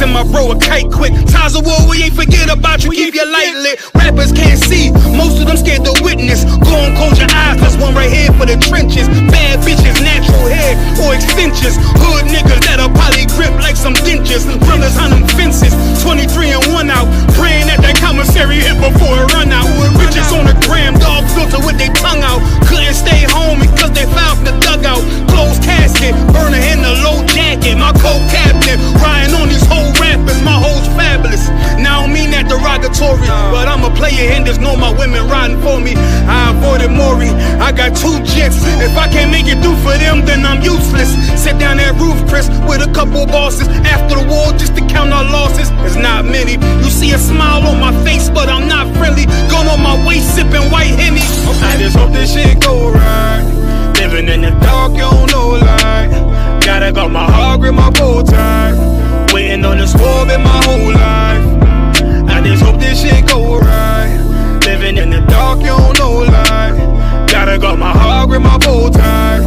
send my bro a kite quick. Ties of war, we ain't forget about you, keep your light lit. Rappers can't see, most of them scared to witness. Go on, close your eyes, plus one right here for the trenches. Bad bitches, natural hair or extensions. Hood niggas that'll probably grip like some dentures. Brothers on them fences, 23 and 1 out. Praying that commissary hit before it run out. Bitches on the gram, dog filter with their tongue out. Couldn't stay home because they found the dugout. Closed casket, burner in the low jacket. My co-captain, riding on these whole rappers. My hoes fabulous. Now I don't mean that derogatory, but I'm a player and there's no my women riding for me. I avoided Maury, I got 2 jets. If I can't make it through for them, then I'm useless. Sit down that roof, Chris, with a couple bosses. After the war, just to count our losses. It's not many. You see a smile on my face, but I'm not friendly. Going on my waist, sipping white Henny. I just hope this shit go right. Living in the dark, you don't know light. Gotta got my heart with my bow tie. Waiting on the squab in my whole life. I just hope this shit go right. Living in the dark, you don't know light. Gotta got my heart with my bow tie.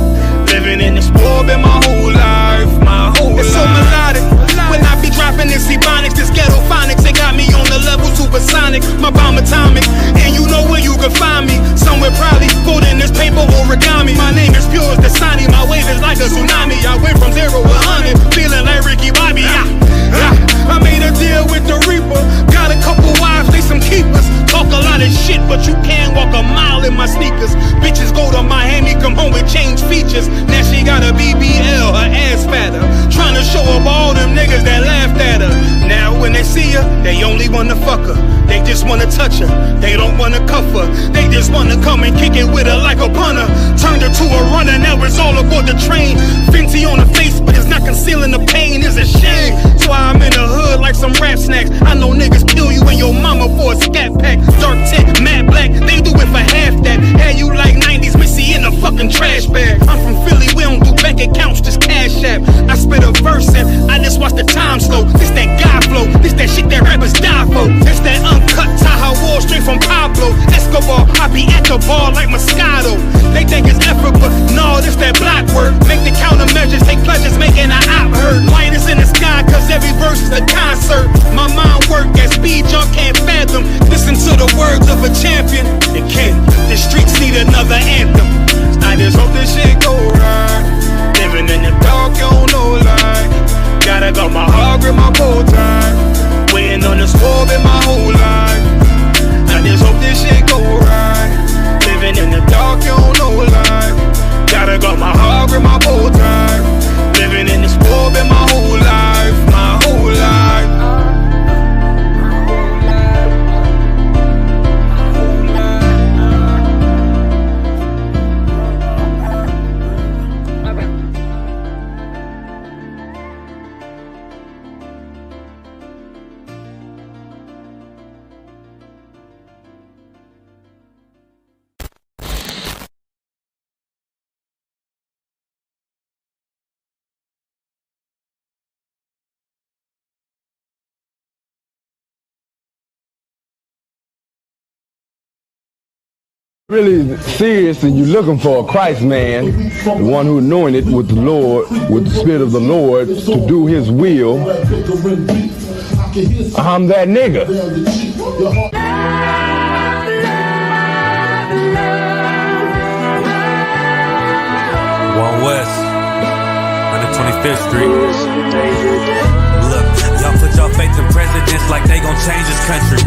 Living in the squab in my whole life. My whole life. It's so melodic. When I be dropping this ebonics, this ghetto phonics, they got me on the level supersonic. My bomb atomic, and you know where you can find me. Somewhere probably folding this paper origami. My name is pure as the Sani, my wave is like a tsunami. I went from 0 to 100, feeling like Ricky Bobby. I made a deal with the Reaper. Got a couple wives, they some keepers. Talk a lot of shit, but you can't walk a mile in my sneakers. Bitches go to Miami, come home with change features. Now she got a BBL, her ass fatter. Trying to show up all them niggas that laughed at her. Now when they see her, they only wanna fuck her. They just wanna touch her, they don't wanna cuff her. They just wanna come and kick it with her like a punter. Turned her to a runner, now it's all aboard the train. Fenty on her face, but it's not concealing the pain, it's a shame. That's why I'm in the hood like some rap snacks. I know niggas kill you and your mama for a scat pack. Dark tint, matte black, they do it for half that. Had you like 90s Missy in a fucking trash bag. I'm from Philly, we don't do bank accounts, just cash app. I spit a verse and I just watch the time slow. This that guy flow, this that shit that rappers die for. This that uncut Taha Wall straight from Pablo Escobar. I be at the bar like Moscato. They think it's effort, but no, this that block work. Make the countermeasures, take pleasures, making an op hurt. Light is in the sky, cause every verse is a concert. My mind work at speed jump, can't fathom. Listen to the words of a champion. It can't, the streets need another anthem. I just hope this shit go right. Living in the dark, you don't know light. Gotta got my heart with my bow tie. Waiting on the squab in my whole life. I just hope this shit go right. Living in the dark, you don't know light. Gotta got my heart with my bow tie. Living in the squab in my whole life. My whole life. Really serious and you're looking for a Christ man, the one who anointed with the Lord, with the Spirit of the Lord to do his will, I'm that nigga. One West, 125th Street. Look, y'all put y'all faith in presidents like they gon' change this country.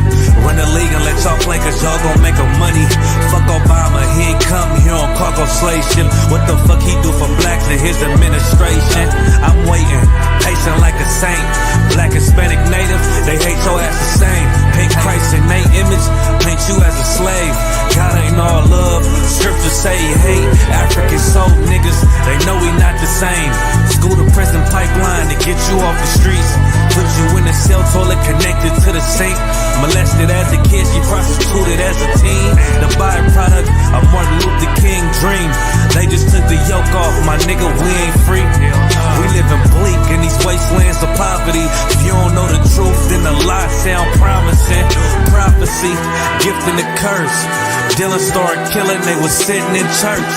Run the league and let y'all play cause y'all gon' make a money. Fuck Obama, he ain't come here on cargo slave shit. What the fuck he do for blacks in his administration? I'm waiting, patient like a saint. Black, Hispanic, native, they hate your ass the same. Paint Christ in they image, paint you as a slave. God ain't all love, scriptures say he hate. African soul niggas, they know we not the same. School to prison pipeline to get you off the streets. Put you in a cell toilet connected to the sink. Molested as a kid, she prostituted as a teen. The byproduct of Martin Luther King dream. They just took the yoke off, my nigga, we ain't free. We living bleak in these wastelands of poverty. If you don't know the truth, then the lies sound promising. prophecy, gift and the curse. Dylan started killing, they was sitting in church.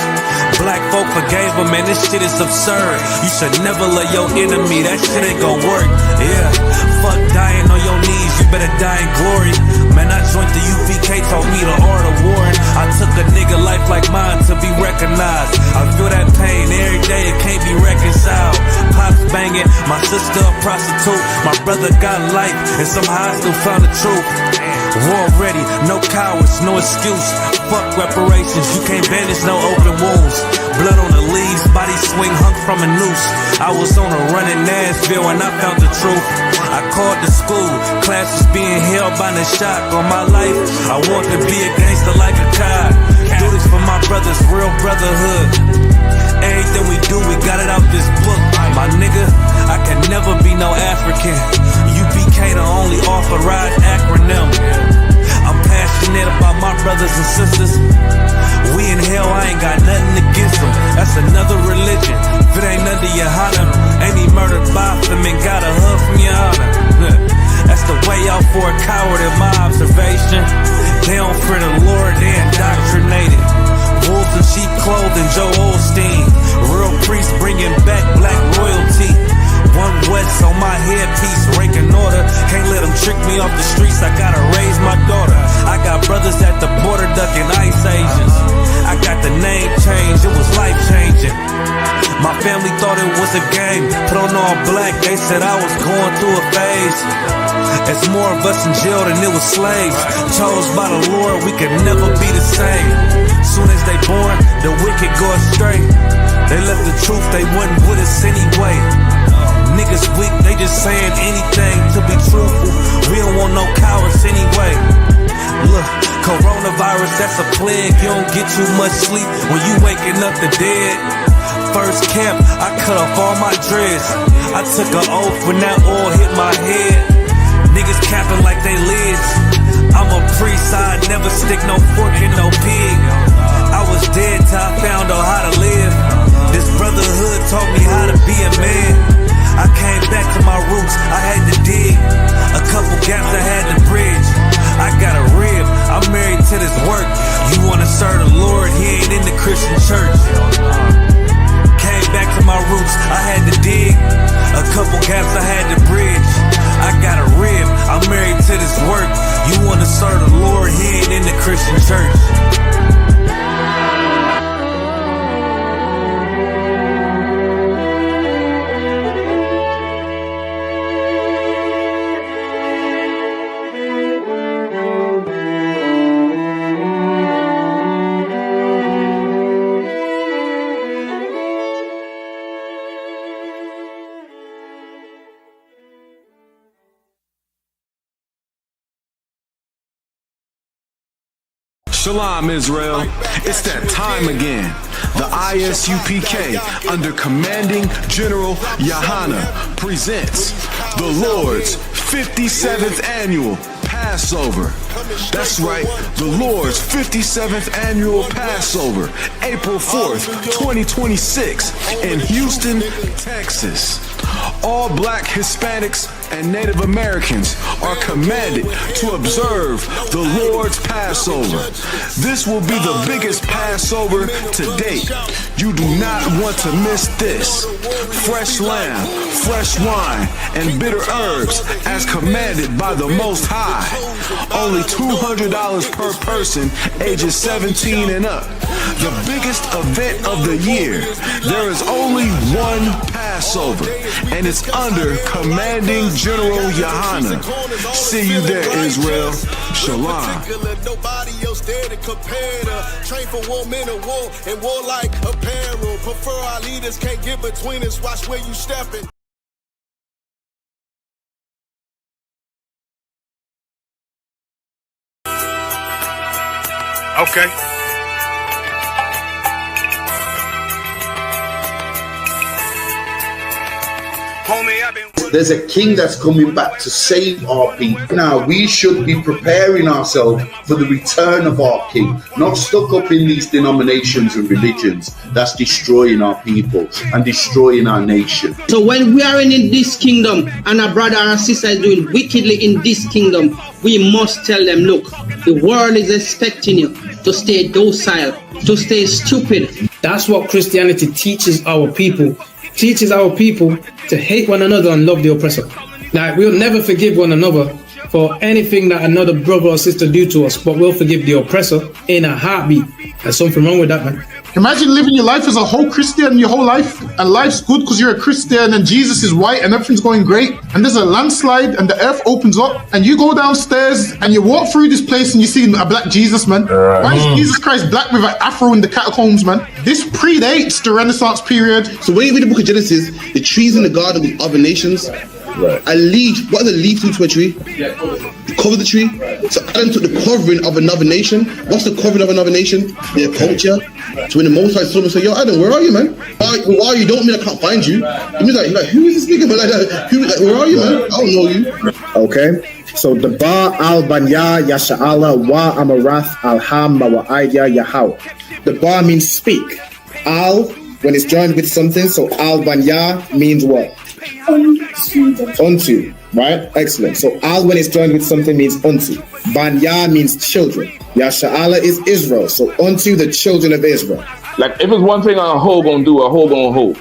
Black folk forgave him, man, this shit is absurd. You should never love your enemy, that shit ain't gon' work. Yeah, fuck dying on your knees, you better die in glory. Man, I joined the UPK, taught me the art of warring. I took a nigga life like mine to be recognized. I feel that pain every day, it can't be reconciled. Pops banging, my sister a prostitute. My brother got life, and somehow I still found the truth. War ready, no cowards, no excuse. Fuck reparations, you can't bandage no open wounds. Blood on the leaves, body swing hung from a noose. I was on a run in Nashville and I found the truth. I called the school, class was being held by the shock on my life. I want to be a gangster like a cop. Do this for my brothers, real brotherhood. Everything we do, we got it out this book. My nigga, I can never be no African. UPK the only authorized acronym. I'm passionate about my brothers and sisters. We in hell, I ain't got nothing against them. That's another religion. If it ain't under your honor, ain't he murdered by them and got a hug from your honor. That's the way out for a coward in my observation. They don't fear the Lord, they indoctrinated. Wolves in sheep clothing, Joe Osteen. Real priests bringing back black royalty. One West on my headpiece, ranking order. Can't let them trick me off the streets, I gotta raise my daughter. I got brothers at the border ducking ICE agents. I got the name change, it was life changing. My family thought it was a game, put on all black, they said I was going through a phase. There's more of us in jail than it was slaves. Chose by the Lord, we could never be the same. Soon as they born, the wicked go astray. They left the truth, they wasn't with us anyway. Niggas weak, they just saying anything to be truthful. We don't want no cowards anyway. Look, coronavirus, that's a plague. You don't get too much sleep when you waking up the dead. First camp, I cut off all my dreads. I took an oath when that oil hit my head. Niggas capping like they lids. I'm a priest, I never stick no fork in no pig. I was dead till I found out how to live. This brotherhood taught me how to be a man. I came back to my roots, I had to dig. A couple gaps I had to bridge. I got a rib, I'm married to this work. You wanna serve the Lord, he ain't in the Christian church. Came back to my roots, I had to dig. A couple gaps I had to bridge. I got a rib, I'm married to this work. You wanna serve the Lord, he ain't in the Christian church. Shalom, Israel. It's that time again. The ISUPK, under Commanding General Yahana, presents the Lord's 57th Annual Passover. That's right, the Lord's 57th Annual Passover, April 4th, 2026, in Houston, Texas. All black Hispanics and Native Americans are commanded to observe the Lord's Passover. This will be the biggest Passover to date. You do not want to miss this. Fresh lamb, fresh wine, and bitter herbs as commanded by the Most High. Only $200 per person, ages 17 and up. The biggest event of the year. There is only one Passover, and it's under Commanding General Yahana. See you there, Israel. Shalom. Nobody else there to compare to. Train for war, men of war, and warlike apparel. Prefer our leaders, can't get between us. Watch where you stepping. Okay. Homie, I've been There's a king that's coming back to save our people. Now, we should be preparing ourselves for the return of our king, not stuck up in these denominations and religions that's destroying our people and destroying our nation. So when we are in this kingdom and a brother or a sister is doing wickedly in this kingdom, we must tell them, look, the world is expecting you to stay docile, to stay stupid. That's what Christianity teaches our people. Teaches our people to hate one another and love the oppressor. Like, we'll never forgive one another for anything that another brother or sister do to us, but we'll forgive the oppressor in a heartbeat. There's something wrong with that, man. Imagine living your life as a whole Christian your whole life, and life's good because you're a Christian and Jesus is white and everything's going great, and there's a landslide and the earth opens up and you go downstairs and you walk through this place and you see a black Jesus, man. Why is Jesus Christ black with an afro in the catacombs, man? This predates the Renaissance period. So when you read the book of Genesis, the trees in the garden with other nations, a leaf, what does a leaf do to a tree? Cover the tree. So Adam took the covering of another nation. What's the covering of another nation? Their culture. So when the Most High saw him and said, yo, Adam, where are you, man? Why are you? Don't mean I can't find you. It means like who is this nigga, man? Like, where are you, man? I don't know you. Okay. So the Ba al Banya Yasha'ala wa Amarath al Ham Mawa'aya Yahweh. The Ba means speak. Al, when it's joined with something, so al Banya means what? Unto, right? Excellent. So al, when it's joined with something, means unto. Banya means children. Yasha'ala is Israel. So unto the children of Israel. Like, if it's one thing a hoe gonna do, a hoe gonna hold.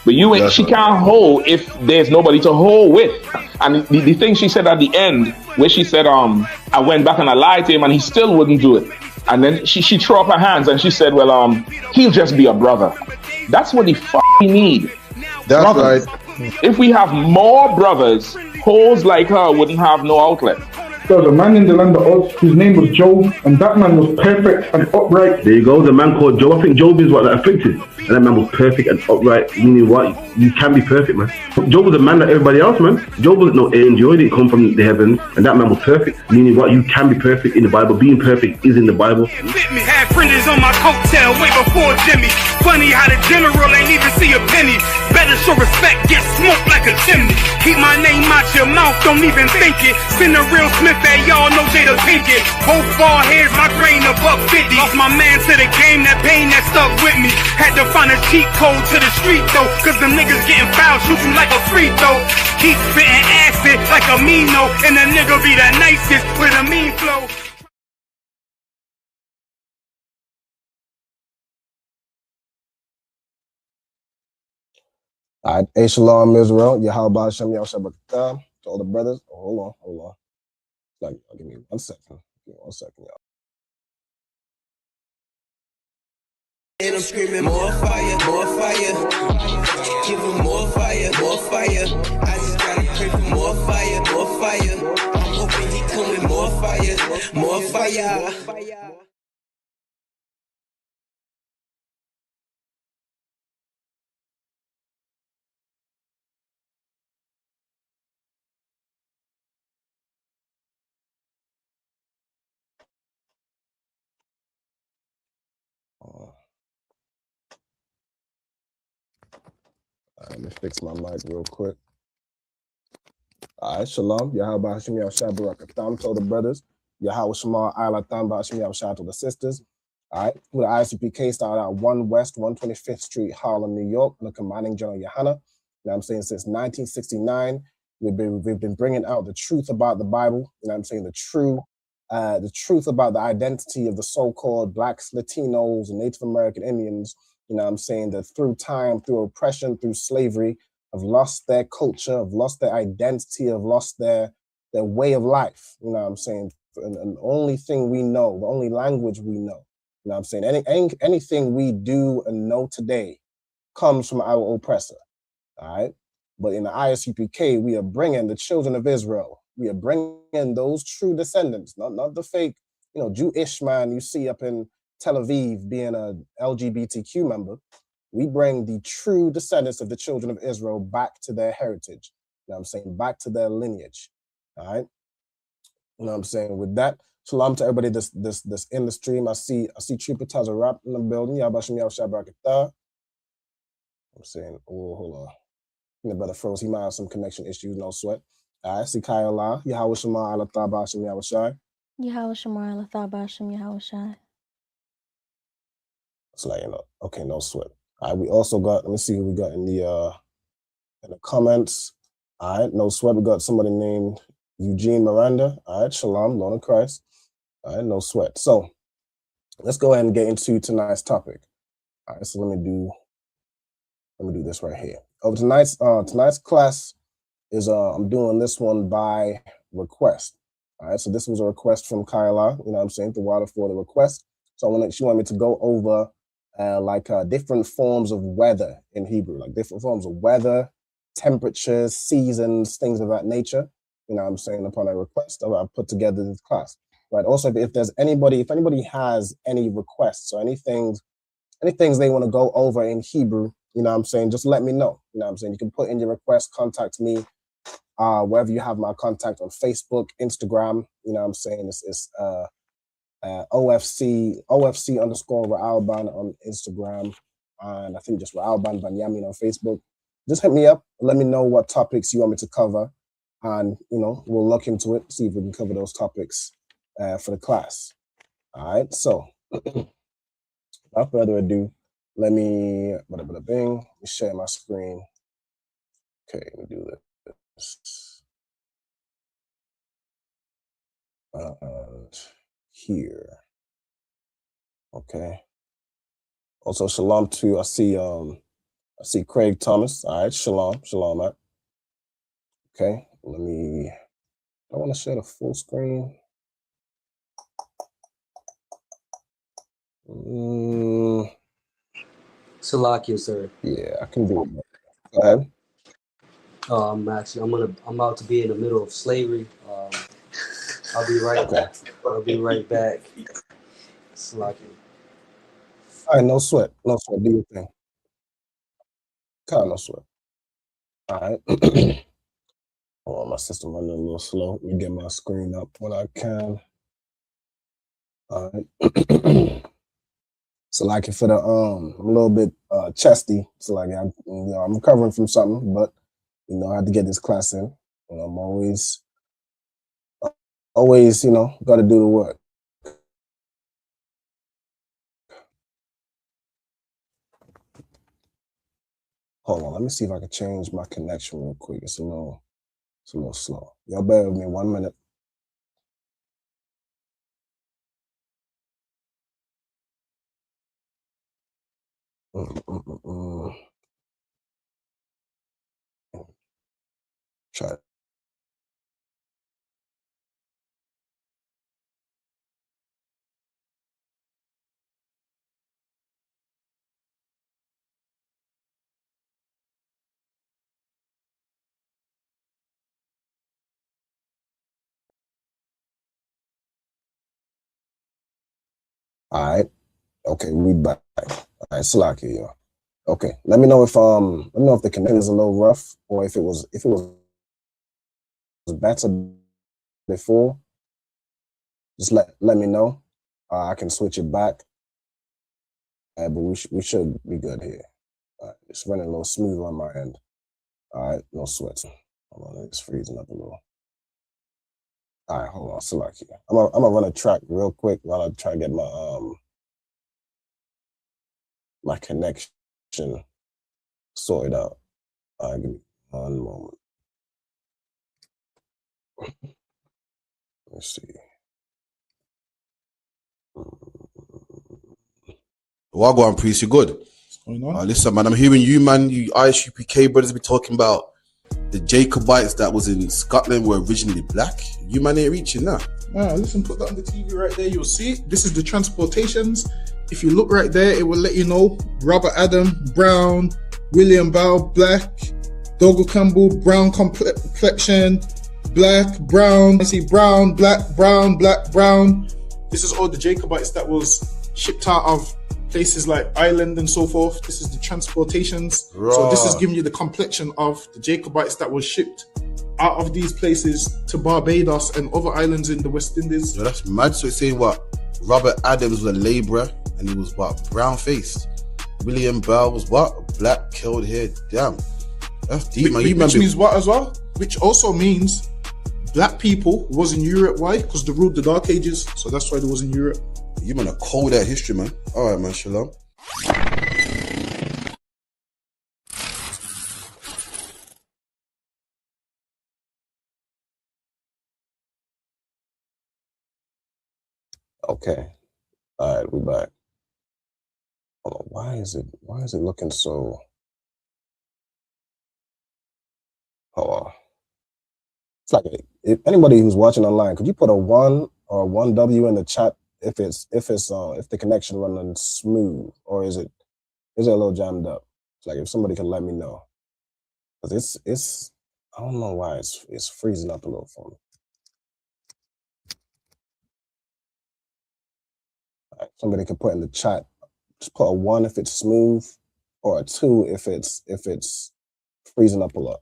But you ain't, she can't hold if there's nobody to hold with. And the thing she said at the end, where she said, I went back and I lied to him and he still wouldn't do it. And then she threw up her hands and she said, well, he'll just be a brother. That's what he need. That's brothers. right. If we have more brothers, hoes like her wouldn't have no outlet. There was a man in the land of Oz, his name was Job, and that man was perfect and upright. There you go, the man called Job. I think Job is what that afflicted. And that man was perfect and upright, meaning what? You can be perfect, man. Job was a man like everybody else, man. Job wasn't no angel, he didn't come from the heavens, and that man was perfect, meaning what? You can be perfect in the Bible. Being perfect is in the Bible. Had fringes on my coattail way before Jimmy. Funny how the general ain't even see a penny. Better show respect, get smoked like a chimney. Keep my name out your mouth, don't even think it. Send a real Smith at y'all, know Jada Pinkett. Both ball heads, my grain above 50. Lost my man to the game, that pain that stuck with me. Had to find a cheat code to the street though, cause the niggas getting foul, shoot you like a free throw. Keep spitting acid like a Mino, and the nigga be the nicest with a mean flow. All right, hey, Shalom, Israel. Yahweh Hashem Yahweh to all the brothers. Oh, hold on. Like, give me 1 second. Give me 1 second, y'all. And I'm screaming more fire, more fire. Give them more fire, more fire. I just gotta pray for more fire, more fire. I'm hoping he come with more fire, more fire. Let me fix my mic real quick. All right, Shalom. Yahweh Hashem Yahweh Barakatam to all the brothers. Yahweh Shema Aylatam Hashem Yahweh to the sisters. All right, the ISUPK started out 1 West 125th Street, Harlem, New York, in the commanding General Yohana. You know what I'm saying? Since 1969, we've been bringing out the truth about the Bible. You know what I'm saying? The truth about the identity of the so-called Blacks, Latinos, and Native American Indians. You know what I'm saying? That through time, through oppression, through slavery, have lost their culture, have lost their identity, have lost their way of life. You know what I'm saying? And the only thing we know, the only language we know, you know what I'm saying? Anything we do and know today comes from our oppressor, all right? But in the ISUPK, we are bringing the children of Israel. We are bringing those true descendants, not the fake, Jewish man you see up in Tel Aviv being a LGBTQ member. We bring the true descendants of the children of Israel back to their heritage. You know what I'm saying? Back to their lineage. All right. You know what I'm saying? With that, shalom to everybody that's in the stream. I see Trooper Tazarap in the building. Yabashim Yaw Shabrakatah. I'm saying, oh, hold on. The brother froze. He might have some connection issues, no sweat. All right, see Kyle. Yahweh Shema ala Thabashim Yahweh Shai. Yahweh Shema ala Thabashim Yahweh Shai. So like, okay, no sweat. All right, we also got, let me see who we got in the comments. All right, no sweat. We got somebody named Eugene Miranda. All right, Shalom, Lord of Christ. All right, no sweat. So let's go ahead and get into tonight's topic. All right, so let me do this right here. Over tonight's class is I'm doing this one by request. All right, so this was a request from Kyla, you know what I'm saying, the water for the request. So she wanted me to go over different forms of weather in Hebrew, like different forms of weather, temperatures, seasons, things of that nature. You know what I'm saying, upon a request, I put together this class. Right. Also, if anybody has any requests or any things they want to go over in Hebrew, you know what I'm saying, just let me know. You know what I'm saying? You can put in your request, contact me, wherever you have my contact on Facebook, Instagram, you know what I'm saying? It's OFC _ Ra'alban on Instagram, and I think just Ra'alban Banyamin on Facebook. Just hit me up, let me know what topics you want me to cover, and we'll look into it, see if we can cover those topics for the class. All right, so without further ado, let me share my screen. Okay, let me do this. Here. Okay. Also, shalom to I see Craig Thomas. All right, shalom, Matt. Okay, I want to share the full screen. Salakia, sir. Yeah, I can do it. Go ahead. I'm about to be in the middle of slavery. I'll be right back. I'll be right back. Salakia. All right, no sweat. Do your thing. No sweat. All right. Oh, my system running a little slow. Let me get my screen up when I can. All right. So like for the I'm a little bit chesty. So like I'm recovering from something, but I had to get this class in. I'm always got to do the work. Hold on, let me see if I can change my connection real quick. It's a little slow. Y'all bear with me 1 minute. Try it. All right. Okay, we back. All right, Salakia, y'all. Okay, let me know if the connection is a little rough or if it was better before. Just let me know. I can switch it back. But we should be good here. All right, it's running a little smooth on my end. All right, no sweats. Hold on, it's freezing up a little. All right, hold on, Salakia. I'm gonna run a track real quick while I try to get my connection sorted out. Give me 1 moment. Let's see. Wagwan priest, you good? What's going on? Listen, man, I'm hearing you, man. You ISUPK brothers be talking about the Jacobites that was in Scotland were originally black. You man ain't reaching that. Listen, put that on the TV right there. You'll see. This is the transportations. If you look right there, it will let you know. Robert Adam, brown. William Bow, black. Dogo Campbell, brown complexion. Black, brown. I see brown, black, brown, black, brown. This is all the Jacobites that was shipped out of places like Ireland and so forth. This is the transportations. Right. So this is giving you the complexion of the Jacobites that was shipped out of these places to Barbados and other islands in the West Indies. Yo, that's mad. So it's saying what? Robert Adams was a labourer and he was what? Brown faced. William Bell was what? Black, curled hair. Damn. That's deep, man. Which means what as well? Which also means black people was in Europe. Why? Because they ruled the Dark Ages. So that's why they was in Europe. You man are cold at history, man. All right, man. Shalom. Okay. All right, we back. Hold on. Why is it looking so? Hold on. It's like if anybody who's watching online, could you put a 1 or 1W in the chat if the connection running smooth, or is it a little jammed up? It's like if somebody can let me know, because it's I don't know why it's freezing up a little for me. All right, somebody can put in the chat. Just put a 1 if it's smooth, or a 2 if it's freezing up a lot.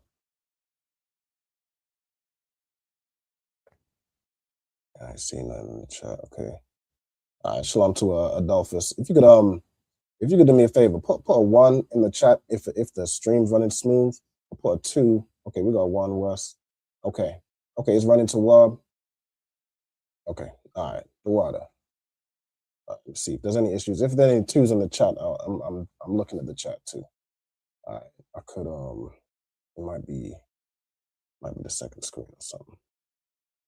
I see nothing in the chat. Okay. All right, shalom to Adolphus. If you could do me a favor, put a 1 in the chat if the stream's running smooth. I'll put a 2. Okay, we got 1 West. Okay, it's running to Wab. Okay, all right, the water. Let's see if there's any issues. If there are any 2s in the chat, I'm looking at the chat too. All right, I could it might be the second screen or something.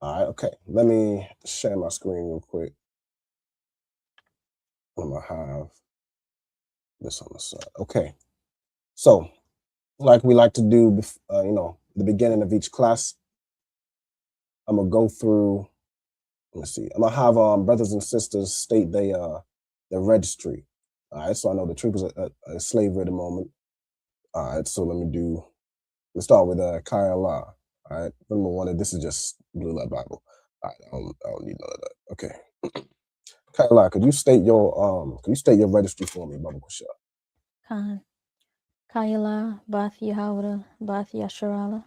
All right, okay. Let me share my screen real quick. I'm gonna have this on the side. Okay, so like we like to do, the beginning of each class, I'm gonna go through. Let's see. I'm gonna have brothers and sisters state their registry. All right, so I know the troopers are slavery at the moment. All right, so let's start with Kai Allah. All right, number 1. This is just Blue Letter Bible. All right, I don't need none of that. Okay. Kai Allah, could you state your registry for me, Baba Kusha? Khan. Kayala, Bath Yahawada, Bath Yasharala.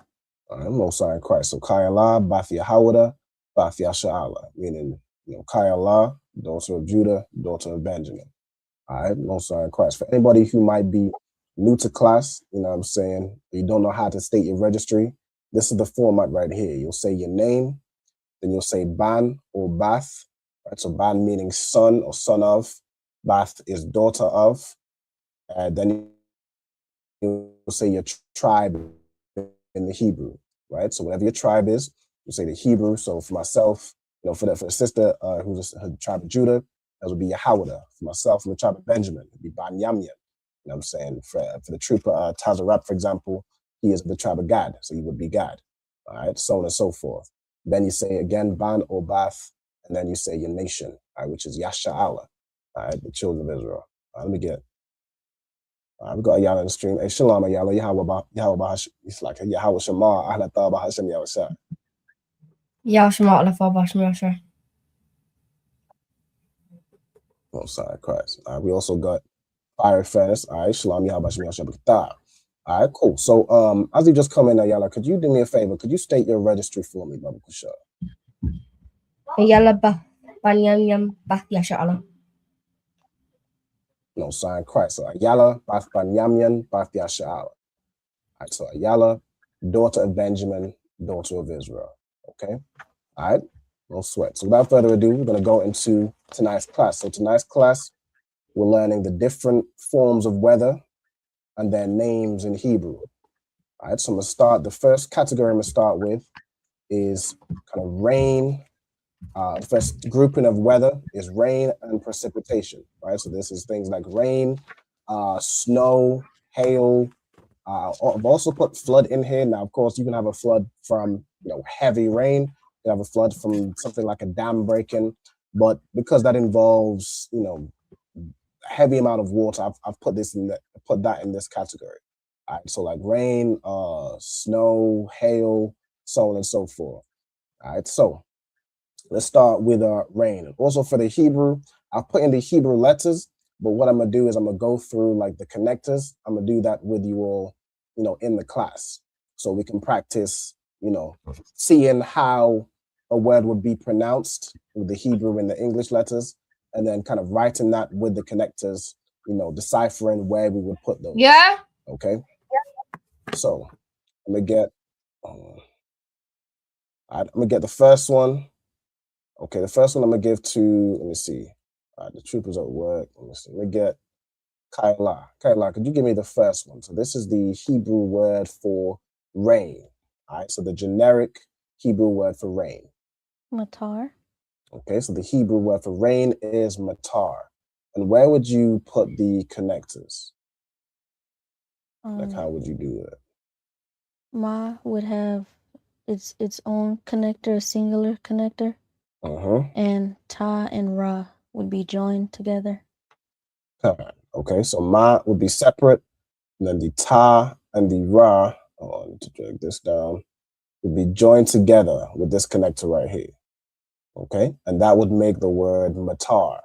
I'm no sign Christ. So Kai Allah, Bath Yahawada, Bath Yasharala, meaning Kai Allah, daughter of Judah, daughter of Benjamin. All right, no sign Christ. For anybody who might be new to class, you know what I'm saying, you don't know how to state your registry, this is the format right here. You'll say your name, then you'll say Ban or Bath. Right, so Ban meaning son or son of, Bath is daughter of, then you'll say your tribe in the Hebrew, right? So whatever your tribe is, you say the Hebrew. So for myself, for the sister who's the tribe of Judah, that would be Yahawada. For myself, from the tribe of Benjamin, it would be Ban Yamyan. You know what I'm saying? For the trooper Tazarap, for example, he is the tribe of Gad, so he would be Gad. All right, so on and so forth. Then you say again Ban or Bath, and then you say your nation, all right, which is Yasha'ala, all right, the children of Israel. Let me get. We got Ayala in the stream. Hey, shalom, Ayala. Yahweh, it's like Yahweh Shema. Ahla Taba Hashem Yahweh Shah. Yahweh Shema, Ahla Taba Hashem Yahweh Shah. Oh, sorry, Christ. We also got Fire Furnace. All right, shalom, Yahweh Hashem Yahweh Shah. All right, cool. So, as you just come in, Ayala, could you do me a favor? Could you state your registry for me, Baba Kusha? Ayala Bah Banyam Yam Bah Yasha'ala. No sign Christ. So Ayala, Bath Banyamyan, Bath Yasha'ala. All right, so Ayala, daughter of Benjamin, daughter of Israel. Okay? All right, no sweat. So without further ado, we're going to go into tonight's class. So tonight's class, we're learning the different forms of weather and their names in Hebrew. All right, so I'm going to start. The first category I'm going to start with is kind of rain. The first grouping of weather is rain and precipitation, right? So this is things like rain, snow, hail. I've also put flood in here. Now, of course, you can have a flood from heavy rain. You can have a flood from something like a dam breaking, but because that involves a heavy amount of water, I've put that in this category. All right, so like rain, snow, hail, so on and so forth. All right, so let's start with rain. Also for the Hebrew, I've put in the Hebrew letters, but what I'm gonna do is I'm gonna go through like the connectors. I'm gonna do that with you all, in the class, so we can practice, seeing how a word would be pronounced with the Hebrew and the English letters, and then kind of writing that with the connectors, deciphering where we would put those. Yeah. Okay. So I'm gonna get. I'm gonna get the first one. Okay, the first one I'm gonna give to. Let me see. The troopers at work. Let me see. Let me get Kaila. Kaila, could you give me the first one? So this is the Hebrew word for rain. All right. So the generic Hebrew word for rain. Matar. Okay. So the Hebrew word for rain is matar. And where would you put the connectors? Like, how would you do it? Ma would have its own connector, a singular connector. And Ta and Ra would be joined together. Okay, so Ma would be separate, and then the Ta and the Ra, I need to drag this down, would be joined together with this connector right here. Okay, and that would make the word matar.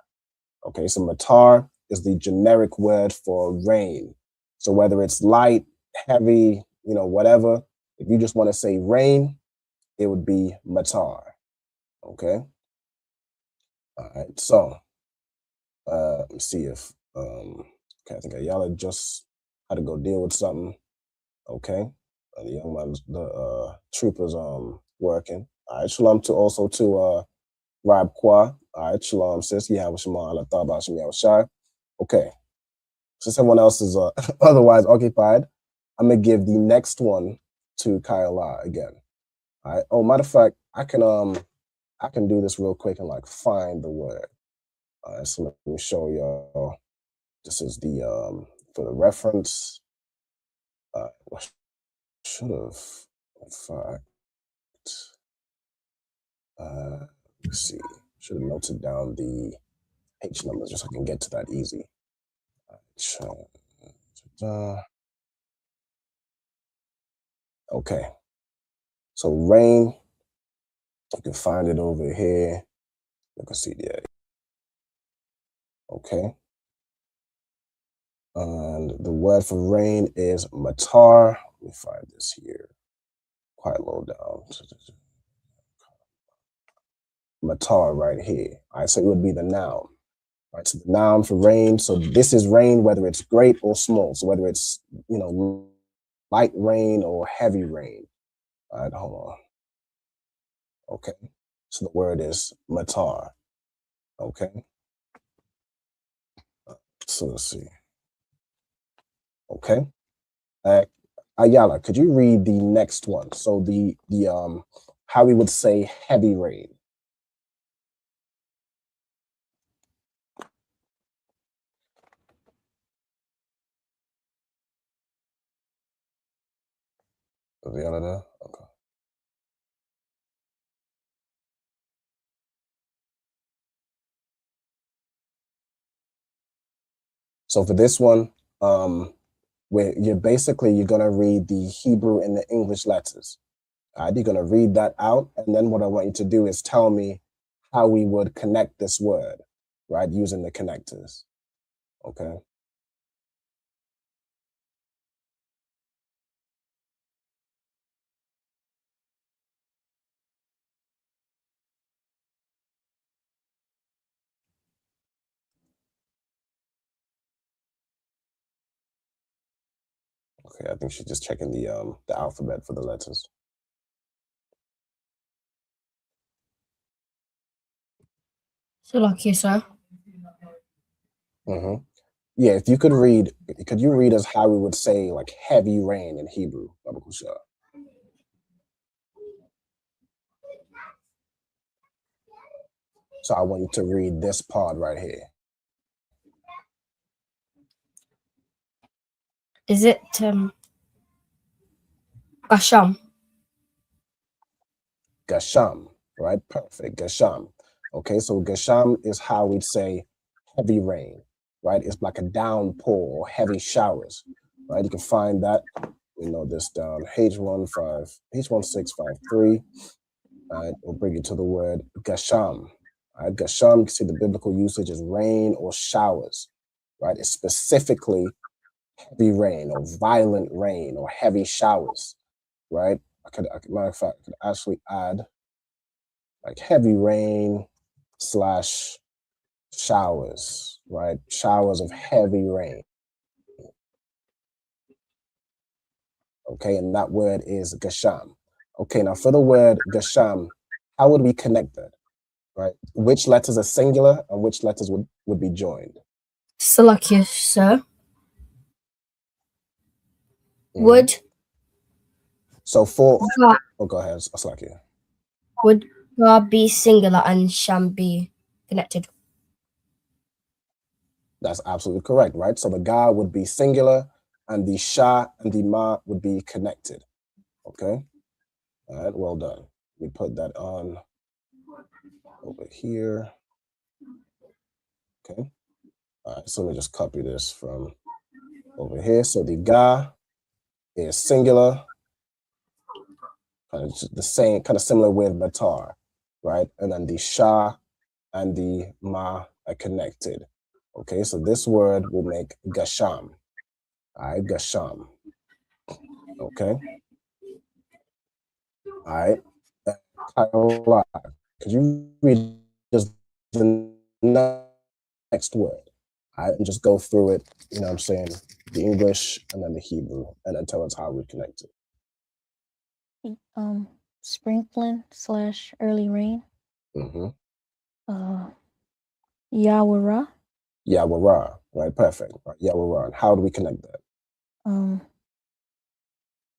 Okay, so matar is the generic word for rain. So whether it's light, heavy, whatever, if you just want to say rain, it would be matar. Okay. All right. So let me see if okay, I think Ayala just had to go deal with something. Okay. The young man, the troopers working. All right, shalom to Rab Kwa. All right, shalom, sis. Yeah, with Shema Allah Taba Shema Shai. Okay. Since everyone else is otherwise occupied, I'm gonna give the next one to Kyla again. All right. Oh, matter of fact, I can do this real quick and like find the word. All right, so let me show y'all. This is the for the reference. Should have, in fact, let's see. Should have noted down the H numbers just so I can get to that easy. Okay. So rain, you can find it over here. You can see the okay. And the word for rain is matar. Let me find this here. Quite low down. Matar right here. All right, so it would be the noun. All right, so the noun for rain. So this is rain, whether it's great or small. So whether it's, light rain or heavy rain. All right, hold on. Okay. So the word is matar. Okay. So let's see. Okay. Ayala, could you read the next one? So the how we would say heavy rain. Ayala there? Okay. So for this one, where you're gonna read the Hebrew and the English letters. All right, you're gonna read that out, and then what I want you to do is tell me how we would connect this word, right, using the connectors. Okay. Okay, I think she's just checking the alphabet for the letters. So like you, sir. Mm-hmm. Yeah, if you could you read us how we would say like heavy rain in Hebrew? So I want you to read this part right here. Is it Gasham? Gasham, right? Perfect. Gasham. Okay, so Gasham is how we'd say heavy rain, right? It's like a downpour or heavy showers, right? You can find that, this down H1653. Right, we'll bring you to the word Gasham. Right, Gasham, you can see the biblical usage is rain or showers, right? It's specifically heavy rain or violent rain or heavy showers, right? Matter of fact, I could actually add like heavy rain / showers, right? Showers of heavy rain. Okay, and that word is gasham. Okay, now for the word gasham, how would we connect that? Right? Which letters are singular and which letters would be joined? Salakia, sir. Would So for Ga, go ahead, Salakia. would Ga be singular and Sham be connected? That's absolutely correct, right? So the ga would be singular and the sha and the ma would be connected. Okay. All right, well done. We put that on over here. Okay. All right, so let me just copy this from over here. So the ga is singular, kind of the same, kind of similar with batar, right? And then the sha and the ma are connected. Okay, so this word will make gasham. All right, gasham. Okay. All right. Kayla, could you read just the next word? All right, and just go through it, you know what I'm saying? The English and then the Hebrew, and then tell us how we connect it. Sprinkling / early rain. Mm-hmm. Yawara. Yawara, right? Perfect. Right. Yawara. And how do we connect that?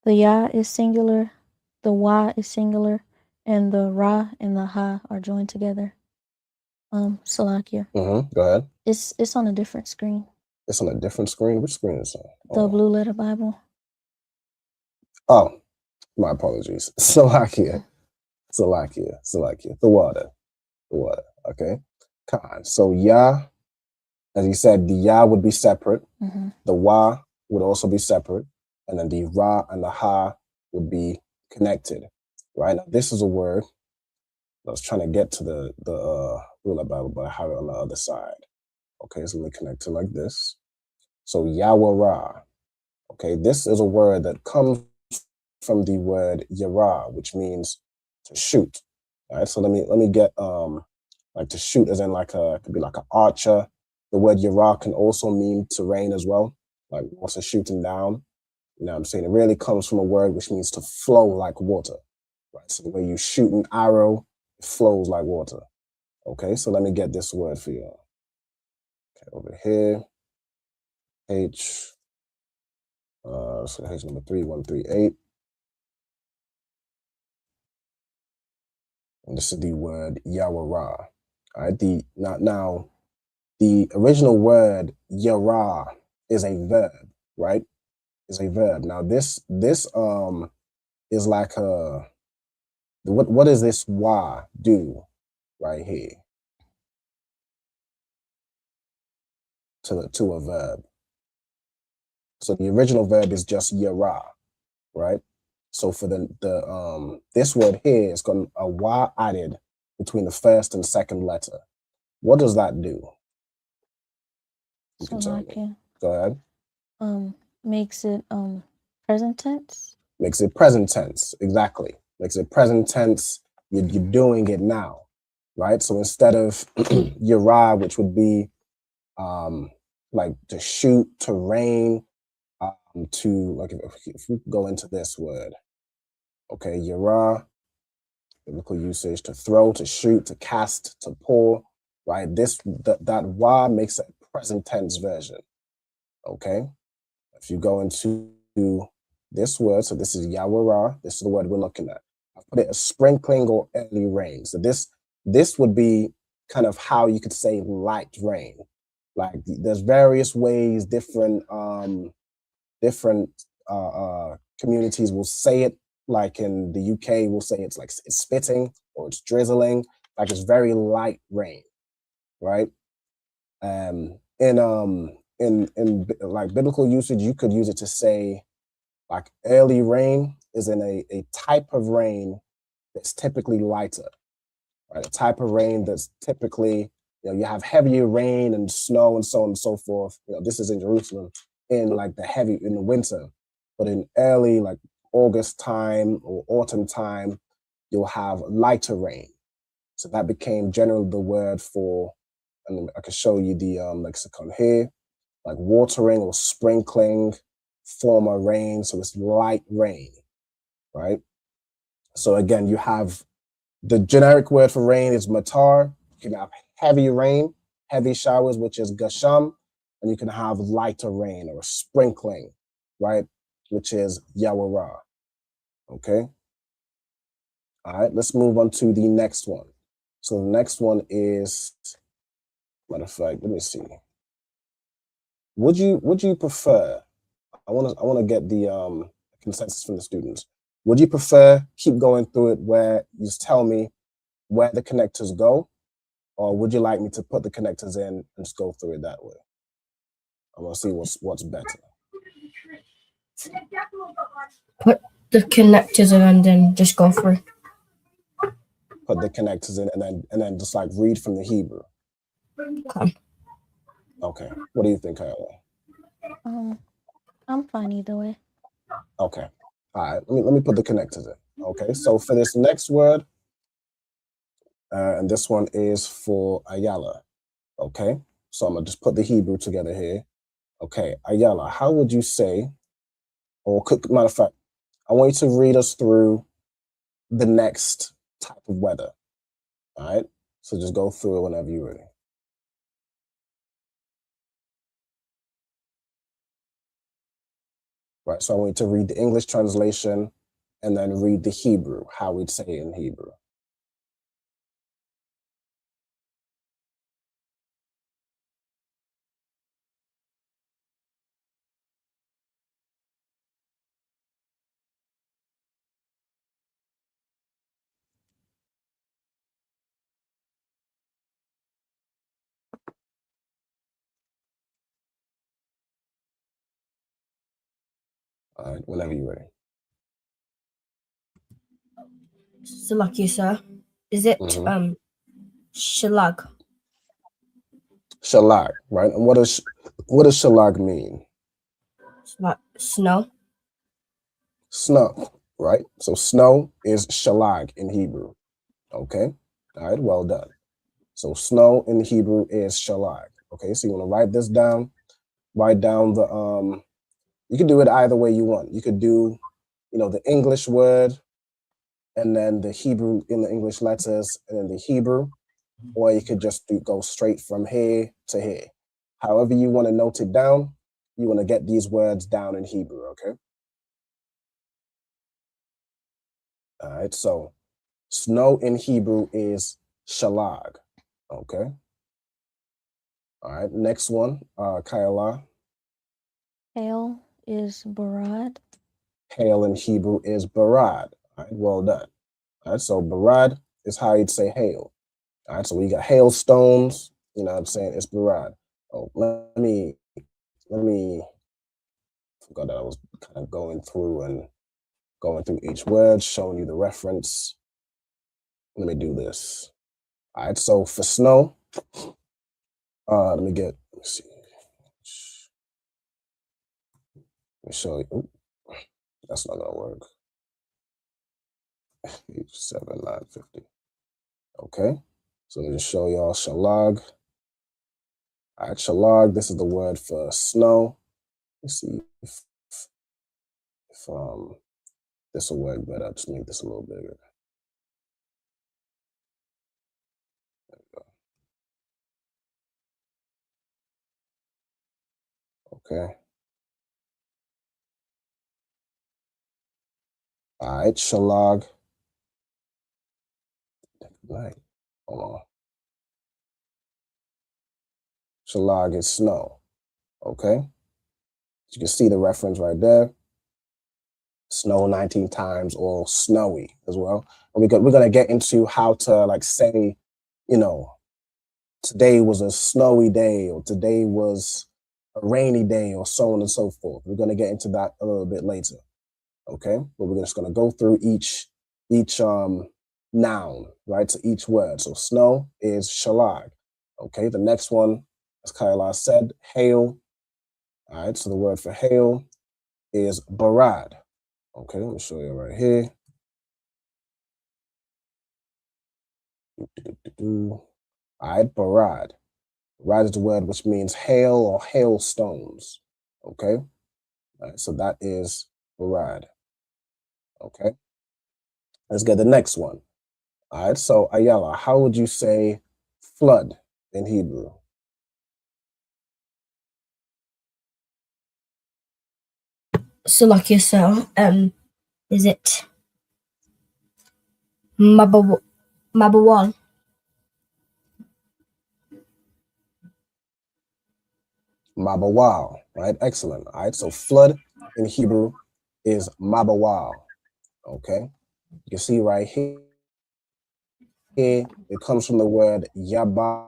The ya is singular, the wa is singular, and the ra and the ha are joined together. Salakia. Mm-hmm. Go ahead. It's on a different screen. It's on a different screen? Which screen is it on? The Blue Letter Bible. Oh, my apologies. Salakia. The water. Okay. Khan. So ya, as you said, the ya would be separate. Mm-hmm. The wa would also be separate. And then the ra and the ha would be connected. Right? Now, this is a word. I was trying to get to the Blue Bible, but I have it on the other side. Okay, so let me connect it like this. So Yawara. Okay, this is a word that comes from the word yara, which means to shoot. All right, so let me get like to shoot as in like it could be like an archer. The word yara can also mean to rain as well, like water shooting down. You know what I'm saying? It really comes from a word which means to flow like water. Right. So the way you shoot an arrow, it flows like water. Okay, so let me get this word for you. Okay, over here. So H number 3138. And this is the word Yawara. All right, now the original word Yara is a verb, right? Is a verb. Now this is like what does this wa do right here to a verb? So the original verb is just Yara, right? So for the this word here, it's got a wa added between the first and second letter. What does that do? You can tell me. Go ahead. Makes it present tense. Makes it present tense, exactly. Makes it present tense. You're doing it now, right? So instead of yara, which would be like to shoot, to rain, to like if we go into this word, okay, yara, biblical usage, to throw, to shoot, to cast, to pour, right? That wa makes a present tense version, okay? If you go into this word, so this is yawara, this is the word we're looking at. I've put it as sprinkling or early rain. So this would be kind of how you could say light rain. Like there's various ways different communities will say it. Like in the UK, we'll say it's like it's spitting or it's drizzling. Like it's very light rain, right? In like biblical usage, you could use it to say like early rain is in a type of rain that's typically lighter, right? A type of rain that's typically, you have heavier rain and snow and so on and so forth. This is in Jerusalem in like in the winter, but in early like August time or autumn time, you'll have lighter rain. So that became generally the word for, and I can show you the lexicon here, like watering or sprinkling, former rain, so it's light rain, right? So again, you have the generic word for rain is matar. You can have heavy rain, heavy showers, which is gasham, and you can have lighter rain or sprinkling, right? Which is yawara. Okay. All right, let's move on to the next one. So the next one is, matter of fact, let me see. Would you prefer? I want to get the consensus from the students. Would you prefer keep going through it where you just tell me where the connectors go, or would you like me to put the connectors in and just go through it that way? I'm gonna see what's better. Put the connectors in and then just go through. Put the connectors in and then just like read from the Hebrew. Okay. Okay. What do you think, Kayla? I'm fine either way. Okay. All right. Let me put the connectors in. Okay. So for this next word, and this one is for Ayala. Okay. So I'm gonna just put the Hebrew together here. Okay, Ayala, how would you say, or matter of fact, I want you to read us through the next type of weather. All right. So just go through it whenever you're ready. Right. So I want you to read the English translation and then read the Hebrew, how we'd say it in Hebrew. All right, whenever you're ready. So lucky, sir. Is it shalag? Shalag, right? And what does shalag mean? Like snow. Snow, right? So snow is shalag in Hebrew. Okay. All right, well done. So snow in Hebrew is shalag. Okay, so you want to write this down. Write down the you can do it either way you want. You could do, the English word and then the Hebrew in the English letters and then the Hebrew, or you could just go straight from here to here. However you want to note it down, you want to get these words down in Hebrew, okay? All right, so snow in Hebrew is shalag, okay? All right, next one, Kayla. Hail is barad. Hail in Hebrew is barad. All right, well done. All right, so barad is how you'd say hail. All right, so we got hailstones, you know what I'm saying? It's barad. Oh, let me, forgot that I was kind of going through each word, showing you the reference. Let me do this. All right, so for snow, let me see. Let me show you. Ooh, that's not gonna work. 7,950. Okay, so let me just show y'all shalag. All right, shalag, this is the word for snow. Let's see if this will work better. I'll just make this a little bigger. There we go. Okay. All right, shalag. Right. Hold on. Shalag is snow. Okay. You can see the reference right there. Snow 19 times or snowy as well. And we're going to get into how to say, today was a snowy day or today was a rainy day or so on and so forth. We're going to get into that a little bit later. Okay. But we're just going to go through each noun, right? So each word. So snow is shalag. Okay. The next one, as Kayla said, hail. All right. So the word for hail is barad. Okay, let me show you right here. All right, barad. Barad is the word which means hail or hailstones. Okay. All All right, so that is Barad. Okay. Let's get the next one. All right, so Ayala, how would you say flood in Hebrew? So like yourself, is it Mabawal? Mabawal, right? Excellent. All right, so flood in Hebrew is Mabawal. Okay, you can see right here, it comes from the word Yabal,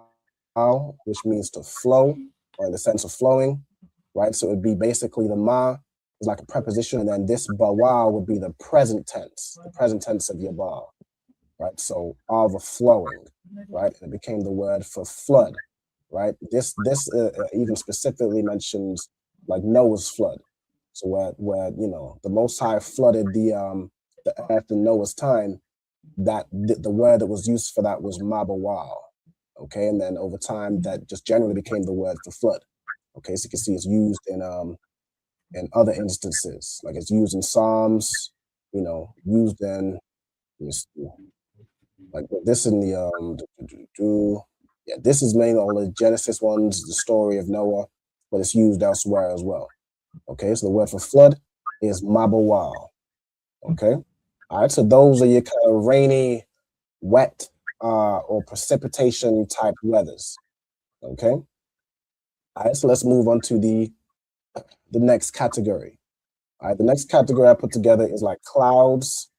which means to flow, or in the sense of flowing, right? So it would be basically the ma is like a preposition, and then this bawal would be the present tense of Yabal, right? So overflowing, right? And it became the word for flood, right? This even specifically mentions like Noah's flood. So where you know the Most High flooded the earth in Noah's time, that the word that was used for that was mabawal. Okay, and then over time that just generally became the word for flood. Okay, so you can see it's used in other instances, like it's used in Psalms, you know, used in like this in the yeah, this is mainly all the Genesis ones, the story of Noah, but it's used elsewhere as well. Okay, so the word for flood is mabawal. Okay, all right, so those are your kind of rainy, wet, or precipitation type weathers. Okay, all right, so let's move on to the next category. All right, the next category I put together is like clouds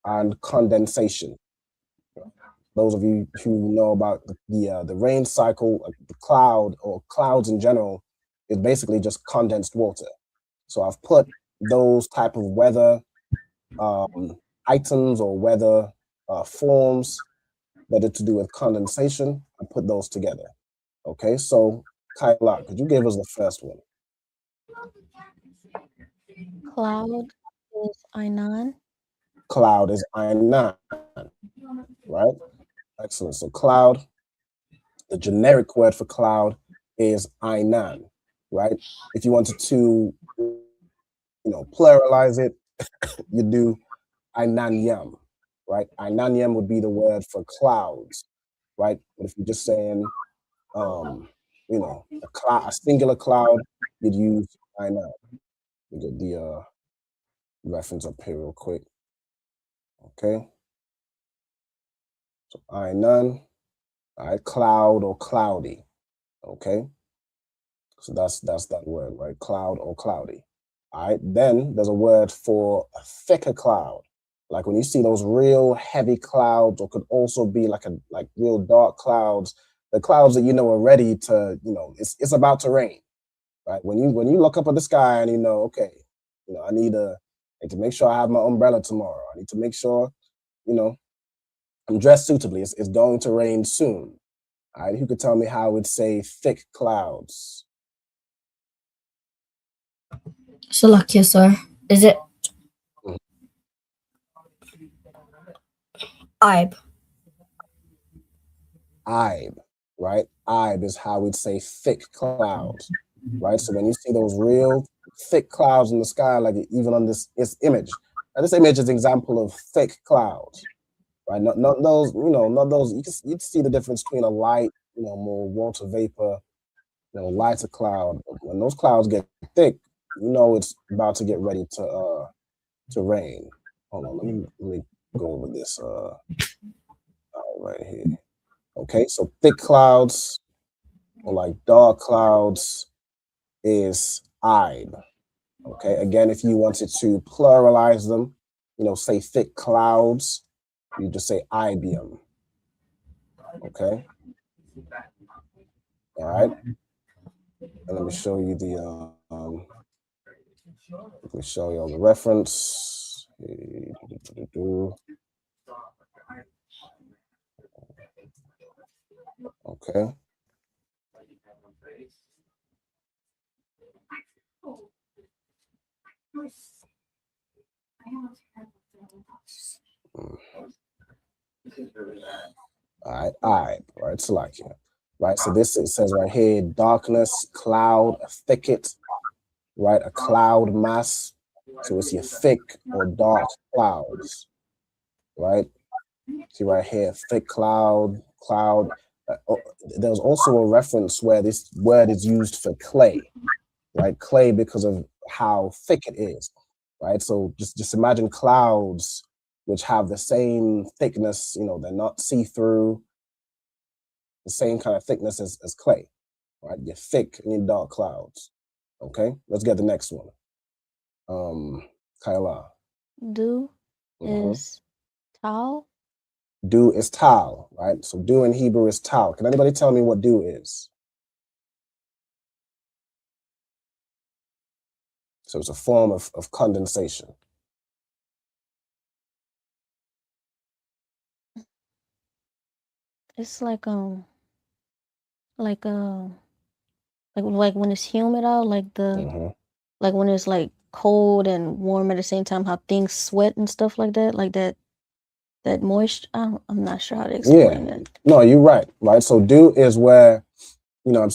and condensation. Those of you who know about the rain cycle, the cloud or clouds in general, is basically just condensed water. So I've put those type of weather items or weather forms that are to do with condensation. I put those together. Okay, so Kyla, could you give us the first one? Cloud is Ainan. Cloud is Ainan, right? Excellent. So cloud, the generic word for cloud is Ainan, right? If you wanted to, you know, pluralize it, you do Ainanyam, right? Ainanyam would be the word for clouds, right? But if you're just saying, you know, a singular cloud, you'd use Ainan. We get the reference up here real quick. Okay. So Ainan, all right, cloud or cloudy. Okay. So that's that word, right? Cloud or cloudy. All right. Then there's a word for a thicker cloud. Like when you see those real heavy clouds, or could also be like real dark clouds, the clouds that you know are ready to, you know, it's about to rain, right? When you look up at the sky and you know, okay, you know, I need to make sure I have my umbrella tomorrow. I need to make sure, you know, I'm dressed suitably. It's going to rain soon. All right. Who could tell me how I would say thick clouds? Salakia, sir. Is it Ibe? Ibe, right? Ibe is how we'd say thick clouds, right? So when you see those real thick clouds in the sky, like even on this image, and this image is an example of thick clouds, right? Not those, you know, not those. You can see the difference between a light, you know, more water vapor, you know, lighter cloud. When those clouds get thick, you know it's about to get ready to rain. Hold on, let me go over this right here. Okay, so thick clouds or like dark clouds is Ibe. Okay, again, if you wanted to pluralize them, you know, say thick clouds, you just say Ibium. Okay. All right. And let me show you the let me show you all the reference. Okay. All right, so like here, right? So this, it says right here, darkness, cloud, a thicket, right? A cloud mass. So it's your thick or dark clouds, right? See right here, thick cloud. There's also a reference where this word is used for clay, right? Clay because of how thick it is, right? So just imagine clouds which have the same thickness, they're not see-through, the same kind of thickness as clay, right? Your thick and your dark clouds. Okay, let's get the next one. Kyla. Dew is towel. Dew is towel, right? So dew in Hebrew is towel. Can anybody tell me what dew is? So it's a form of condensation. It's like when it's humid out, like when it's like cold and warm at the same time, how things sweat and stuff like that moisture. I'm not sure how to explain it. No, you're right. So dew is where, I'm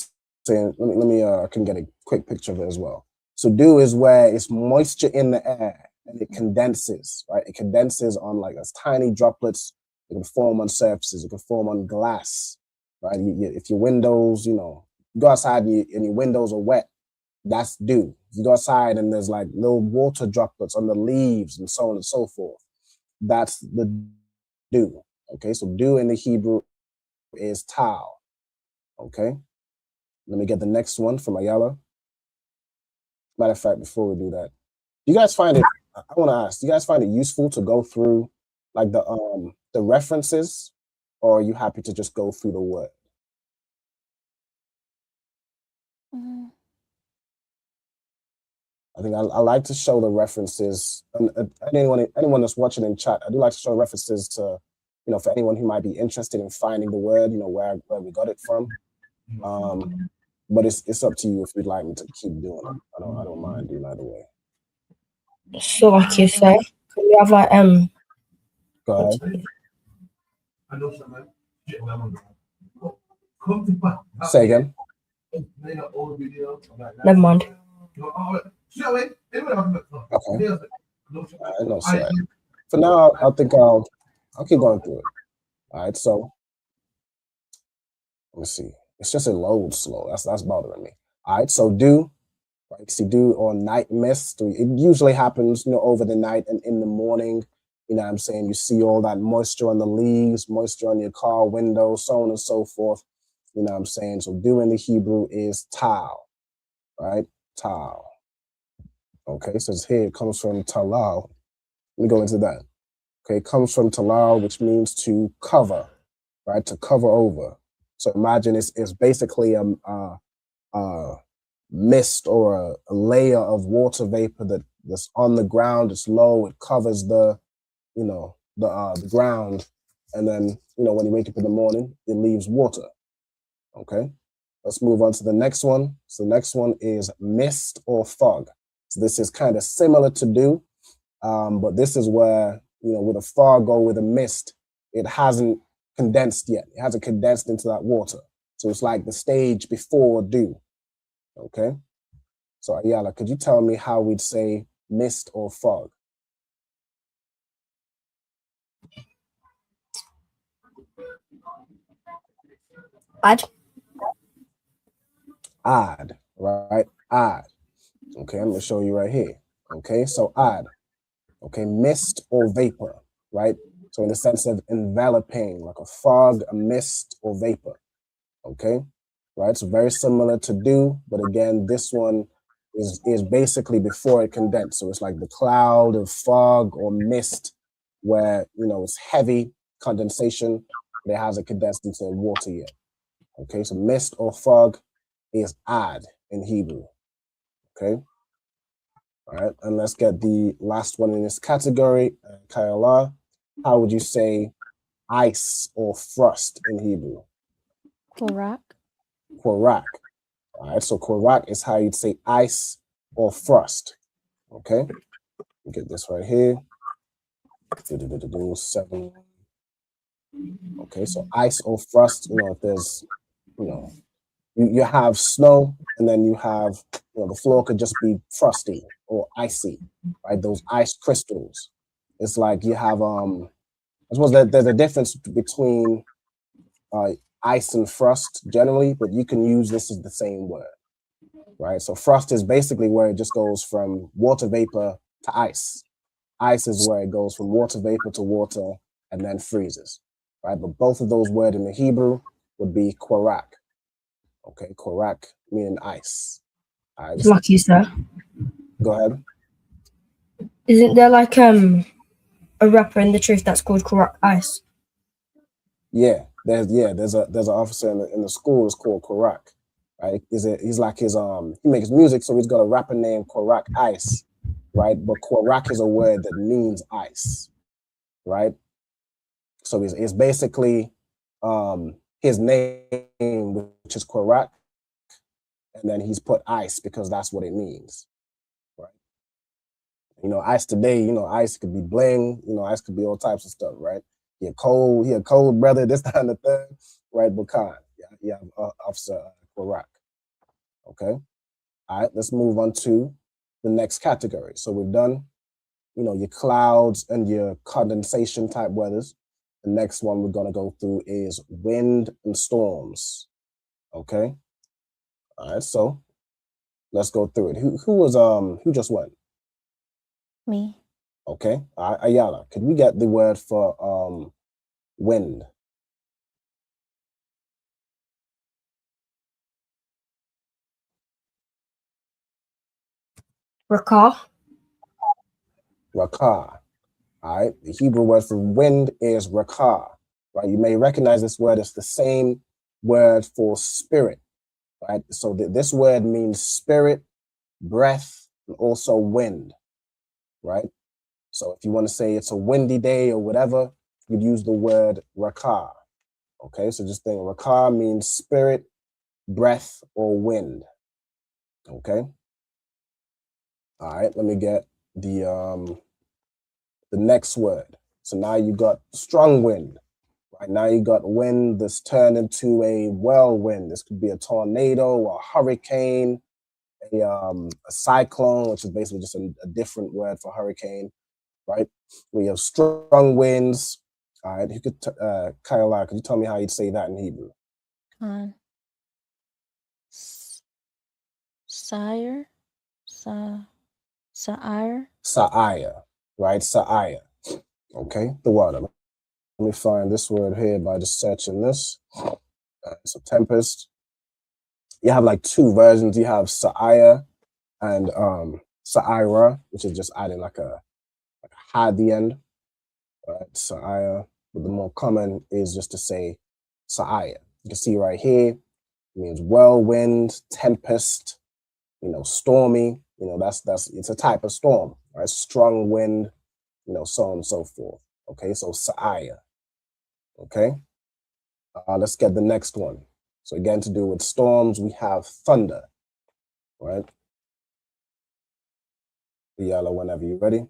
saying, let me I can get a quick picture of it as well. So dew is where it's moisture in the air and it condenses, right? It condenses on like as tiny droplets. It can form on surfaces. It can form on glass, right? If your windows, you go outside and your windows are wet, that's dew. You go outside and there's like little water droplets on the leaves and so on and so forth. That's the dew. Okay, so dew in the Hebrew is towel. Okay, let me get the next one from Ayala. Matter of fact, before we do that, you guys find it? I want to ask. Do you guys find it useful to go through like the references, or are you happy to just go through the word? I think I like to show the references. And anyone that's watching in chat, I do like to show references to, for anyone who might be interested in finding the word, where we got it from. But it's up to you if you'd like me to keep doing it. I don't mind doing either way. So like you say, can we have like Go ahead. Say again. Never mind. Okay. No sweat. For now, I think I'll keep going through it. All right. So let me see. It's just it loads slow. That's bothering me. All right. So dew, right? See dew or night mist. It usually happens, over the night and in the morning. You know what I'm saying? You see all that moisture on the leaves, moisture on your car window, so on and so forth. You know what I'm saying? So dew in the Hebrew is towel, right? Towel. Okay, so it's here, it comes from talal. Let me go into that. Okay, it comes from talal, which means to cover, right? To cover over. So imagine it's basically a mist or a layer of water vapor that's on the ground. It's low. It covers the ground, and then when you wake up in the morning, it leaves water. Okay, let's move on to the next one. So the next one is mist or fog. So this is kind of similar to dew, but this is where with a fog or with a mist, it hasn't condensed yet. It hasn't condensed into that water. So it's like the stage before dew. Okay, so Ayala, could you tell me how we'd say mist or fog? Odd, right? Odd. Okay, I'm going to show you right here. Okay, so odd. Okay, mist or vapor, right? So in the sense of enveloping, like a fog, a mist, or vapor. Okay, right? So very similar to dew, but again, this one is basically before it condensed. So it's like the cloud of fog or mist where, it's heavy condensation, but it hasn't condensed into water yet. Okay, so mist or fog is odd in Hebrew. Okay. All right, and let's get the last one in this category. Kayala, how would you say ice or frost in Hebrew? Korak. Korak. All right, so korak is how you'd say ice or frost. Okay, get this right here. 7. Okay, so ice or frost, if there's, you have snow and then you have the floor could just be frosty or icy, right? Those ice crystals. It's like you have I suppose that there's a difference between ice and frost generally, but you can use this as the same word, right? So frost is basically where it just goes from water vapor to ice. Ice is where it goes from water vapor to water and then freezes, right? But both of those words in the Hebrew would be korak. Okay, korak meaning ice. Lucky, sir. Go ahead. Isn't there like a rapper in the truth that's called Korak Ice? Yeah, there's an officer in the school is called Korak, right? He's like his he makes music, so he's got a rapper named Korak Ice, right? But Korak is a word that means ice, right? So it's basically his name, which is Korak, and then he's put ice because that's what it means, right? Ice today, ice could be bling, ice could be all types of stuff, right? He a cold brother, this time the third, right? Bukan. Yeah, Officer Korak. Okay. All right, let's move on to the next category. So we've done, your clouds and your condensation type weathers. The next one we're gonna go through is wind and storms. Okay. All right, so let's go through it. Who just went? Me. Okay. All right, Ayala, could we get the word for wind? Rakah. Rakah. All right. The Hebrew word for wind is rakah. Right. You may recognize this word as the same word for spirit. Right. So this word means spirit, breath, and also wind. Right. So if you want to say it's a windy day or whatever, you'd use the word rakah. Okay. So just think rakah means spirit, breath, or wind. Okay. All right. Let me get the next word. So now you got strong wind. Right now you got wind that's turned into a whirlwind. This could be a tornado, a hurricane, a cyclone, which is basically just a different word for hurricane, right? We have strong winds. All right, you could, Kayla, could you tell me how you'd say that in Hebrew? Sire, Sa'ire. Sa'aya, right? Sa'aya. Okay, the water. Let me find this word here by just searching this. So tempest. You have like two versions. You have Sa'aya and Sa'ira, which is just adding like a ha at the end. Right? Sa'aya. But the more common is just to say Sa'aya. You can see right here, it means whirlwind, tempest, stormy. That's it's a type of storm, right? Strong wind, so on and so forth. Okay, so Sa'aya. Okay, let's get the next one. So again, to do with storms, we have thunder, right? Yellow, whenever you're ready.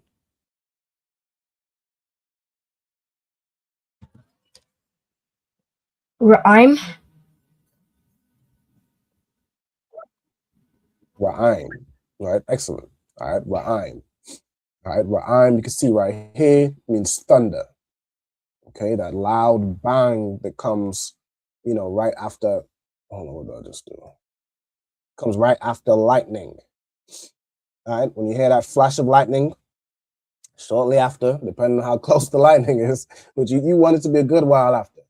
Ra'im. Ra'im, right? Excellent. All right, Ra'im. All right, Ra'im, you can see right here means thunder. Okay, that loud bang that comes, right after. Hold on, what do I just do? Comes right after lightning. All right, when you hear that flash of lightning, shortly after, depending on how close the lightning is, which you want it to be a good while after,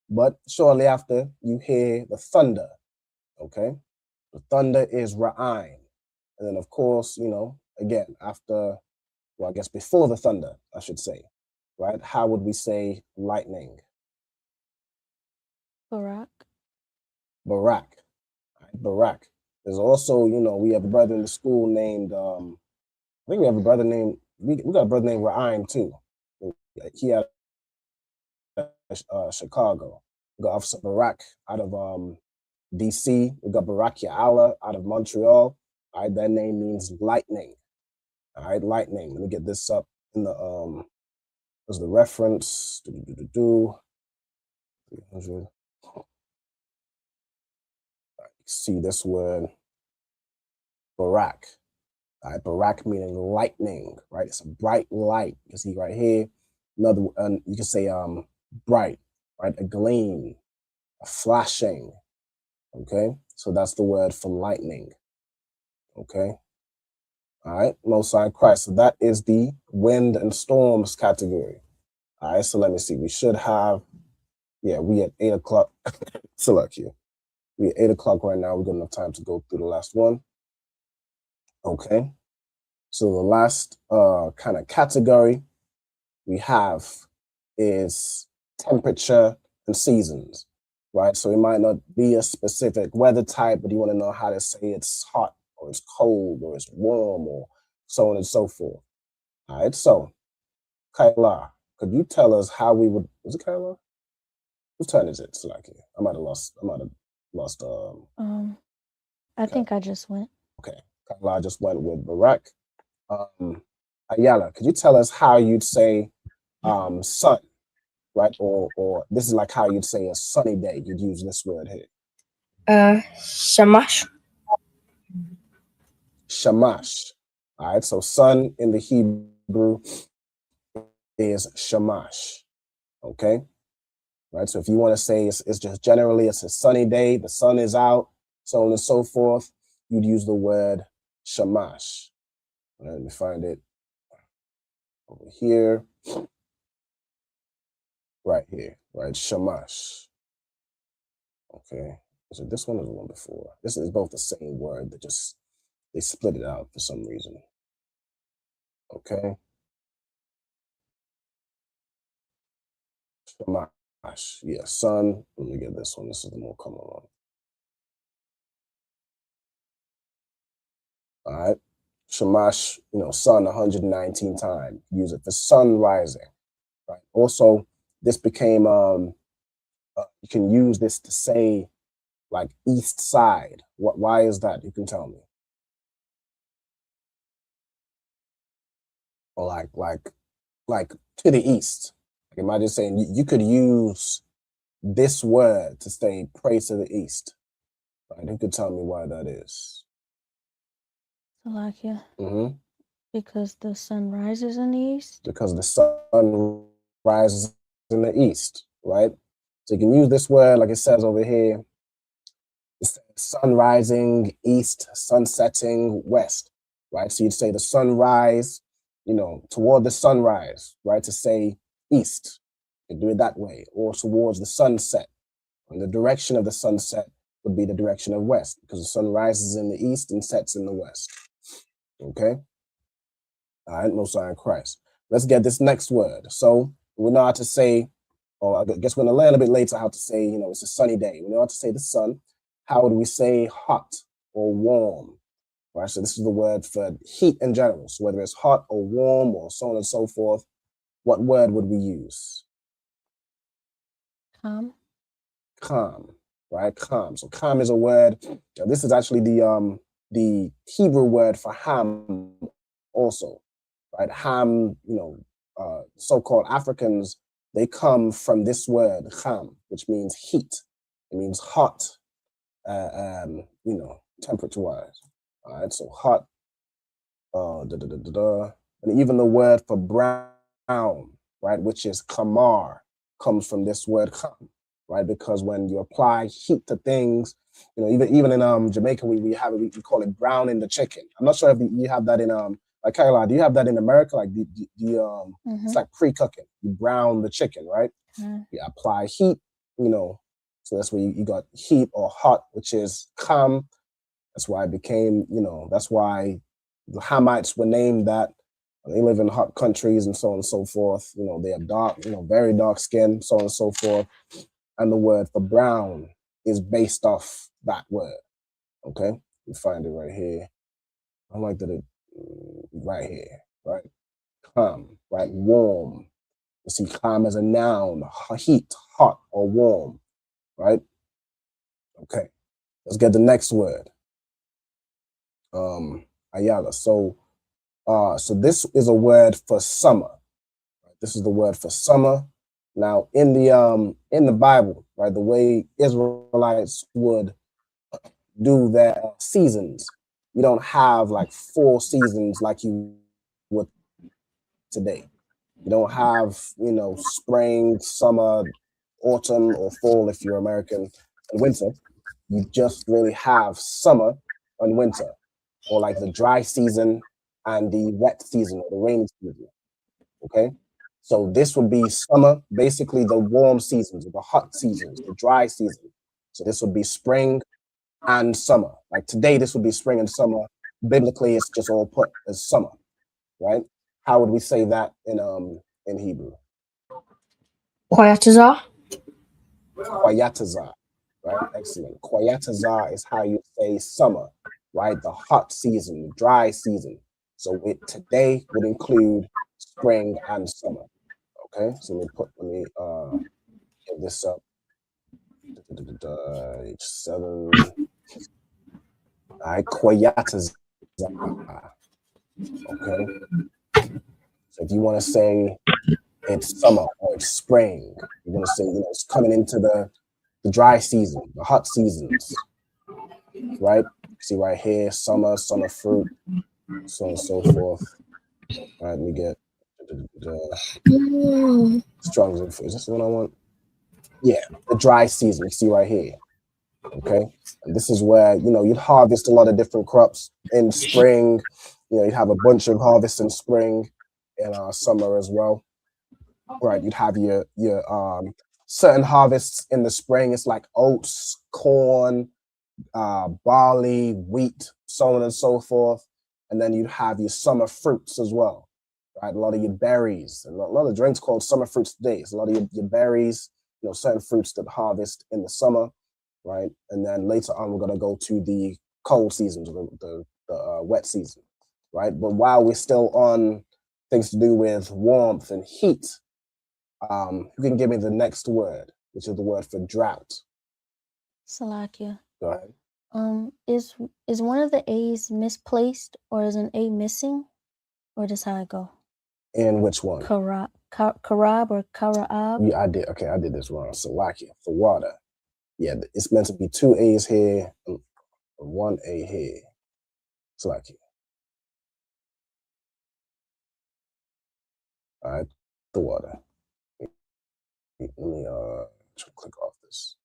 but shortly after, you hear the thunder. Okay, the thunder is Ra'im. And then, of course, again, after, well, I guess before the thunder, I should say, right? How would we say lightning? Barak. Barak. Right? Barak. There's also, we have a brother in the school named, I think we have a brother named, we got a brother named Ra'im too. He had Chicago. We got Officer Barak out of DC. We got Barak Ya'ala out of Montreal. All right, that name means lightning. All right, lightning. Let me get this up in the was the reference. 300. See this word. Barak. All right, Barak meaning lightning, right? It's a bright light. You can see right here. Another, you can say bright, right? A gleam, a flashing. Okay, so that's the word for lightning. Okay. All right, Most High Christ. So that is the wind and storms category. All right, so let me see. We should have, we at 8 o'clock. Select here. We at 8 o'clock right now. We've got enough time to go through the last one. Okay. So the last kind of category we have is temperature and seasons, right? So it might not be a specific weather type, but you want to know how to say it's hot or it's cold or it's warm or so on and so forth. All right, so Kaila, could you tell us how we would, is it Kaila? Whose turn is it? Slaki? I might have lost. I think I just went. Okay, Kaila just went with Barak. Ayala, could you tell us how you'd say sun, right? Or this is like how you'd say a sunny day. You'd use this word here. Shamash. Shamash. All right, so sun in the Hebrew is shamash. Okay. Right. So if you want to say it's just generally it's a sunny day, the sun is out, so on and so forth, you'd use the word shamash. All right, let me find it over here. Right here, right? Shamash. Okay. Is it this one or the one before? This is both the same word, they split it out for some reason. Okay. Shamash. Yeah, sun. Let me get this one. This is the more common one. All right. Shamash, sun 119 times. Use it for sun rising. Right. Also, this became you can use this to say like east side. Why is that? You can tell me. Or like to the east. Like, am I just saying you could use this word to say pray to the east? Right? Who could tell me why that is? Salakia. Because the sun rises in the east? Because the sun rises in the east, right? So you can use this word like it says over here. It's sun rising east, sun setting west, right? So you'd say the sunrise, toward the sunrise, right? To say east, you do it that way, or towards the sunset. And the direction of the sunset would be the direction of west, because the sun rises in the east and sets in the west. Okay? All right, Most High Christ. Let's get this next word. So we know how to say, or I guess we're going to learn a bit later how to say, it's a sunny day. We know how to say the sun. How would we say hot or warm? Right, so this is the word for heat in general. So whether it's hot or warm or so on and so forth, what word would we use? Calm. Calm, right? Calm. So calm is a word. This is actually the Hebrew word for ham also, right? Ham, so-called Africans, they come from this word, ham, which means heat. It means hot, temperature-wise. All right, so hot, and even the word for brown, right, which is kamar, comes from this word kam, right? Because when you apply heat to things, even in Jamaica, we call it brown in the chicken. I'm not sure if you have that in like Kaila, do you have that in America? Like it's like pre-cooking. You brown the chicken, right? You apply heat, so that's where you got heat or hot, which is kam. That's why it became, that's why the Hamites were named that. They live in hot countries and so on and so forth. They have dark, very dark skin, so on and so forth. And the word for brown is based off that word. Okay, you find it right here. I like that it right here, right? Calm, right? Warm. You see, calm as a noun, heat, hot, or warm, right? Okay, let's get the next word. Ayala. So this is a word for summer. This is the word for summer. Now, in the Bible, right, the way Israelites would do their seasons, you don't have like 4 seasons like you would today. You don't have, you know, spring, summer, autumn, or fall if you're American, and winter. You just really have summer and winter, or like the dry season and the wet season or the rainy season. Okay, so this would be summer, basically the warm seasons, the hot seasons, the dry season. So this would be spring and summer. Like today, this would be spring and summer. Biblically, it's just all put as summer, right? How would we say that in Hebrew? Koyatazar. Koyatazar, right? Excellent. Koyatazar is how you say summer, right? The hot season, the dry season. So it today would include spring and summer. Okay, so let me get this up. H7. All right, Koyatazar. Okay. So if you want to say it's summer or it's spring, you're gonna say, you know, it's coming into the dry season, the hot seasons, right? See right here, summer fruit, so on and so forth. All right, we get Strong's info. Is this the one I want? Yeah, the dry season. You see right here. Okay, and this is where, you know, you'd harvest a lot of different crops in spring. You know, you'd have a bunch of harvests in spring and summer as well. Right, you'd have your certain harvests in the spring. It's like oats, corn, barley, wheat, so on and so forth. And then you'd have your summer fruits as well, right? A lot of your berries, a lot of drinks called summer fruits today. It's a lot of your berries, you know, certain fruits that harvest in the summer, right? And then later on, we're going to go to the cold seasons, the wet season, right? But while we're still on things to do with warmth and heat, you can give me the next word, which is the word for drought. Salakia. Go ahead. Is one of the A's misplaced, or is an A missing, or just how it go? In which one? Karab or Karaab? Yeah, I did. Okay, I did this wrong. Salakia for water. Yeah, it's meant to be 2 A's here and 1 A here. Salakia. All right, the water. Let me click off this.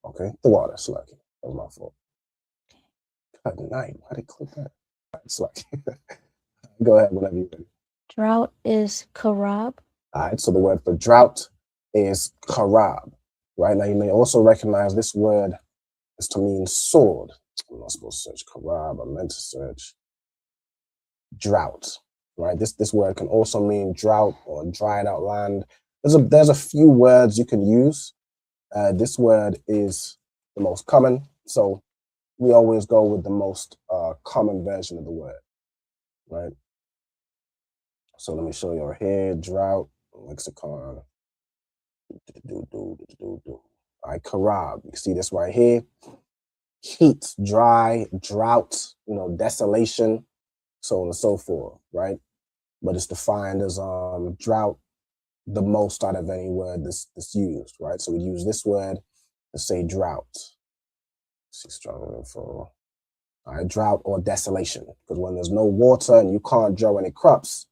Okay, the water. Salakia. That was my fault. God, night. Why did I click that? Salakia. Go ahead whenever you're ready. Drought is Karab. All right, so the word for drought is karab. Right, now you may also recognize this word is to mean sword. I'm not supposed to search karab. I meant to search drought. Right, this word can also mean drought or dried out land. There's a few words you can use. This word is the most common, so we always go with the most common version of the word. Right. So let me show you right here, drought, lexicon. All right, karab. You see this right here. Heat, dry, drought, you know, desolation, so on and so forth, right? But it's defined as drought the most out of any word that's used, right? So we use this word to say drought. Let's see, strong info. All right, drought or desolation, because when there's no water and you can't grow any crops,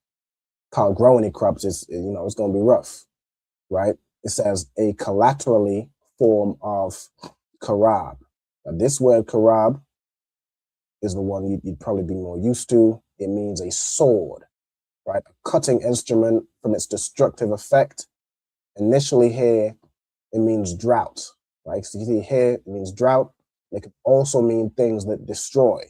it's, you know, it's going to be rough, right? It says a collaterally form of karab. Now, this word karab is the one you'd probably be more used to. It means a sword, right? A cutting instrument from its destructive effect. Initially here, it means drought, right? So you see here, it means drought. It could also mean things that destroy,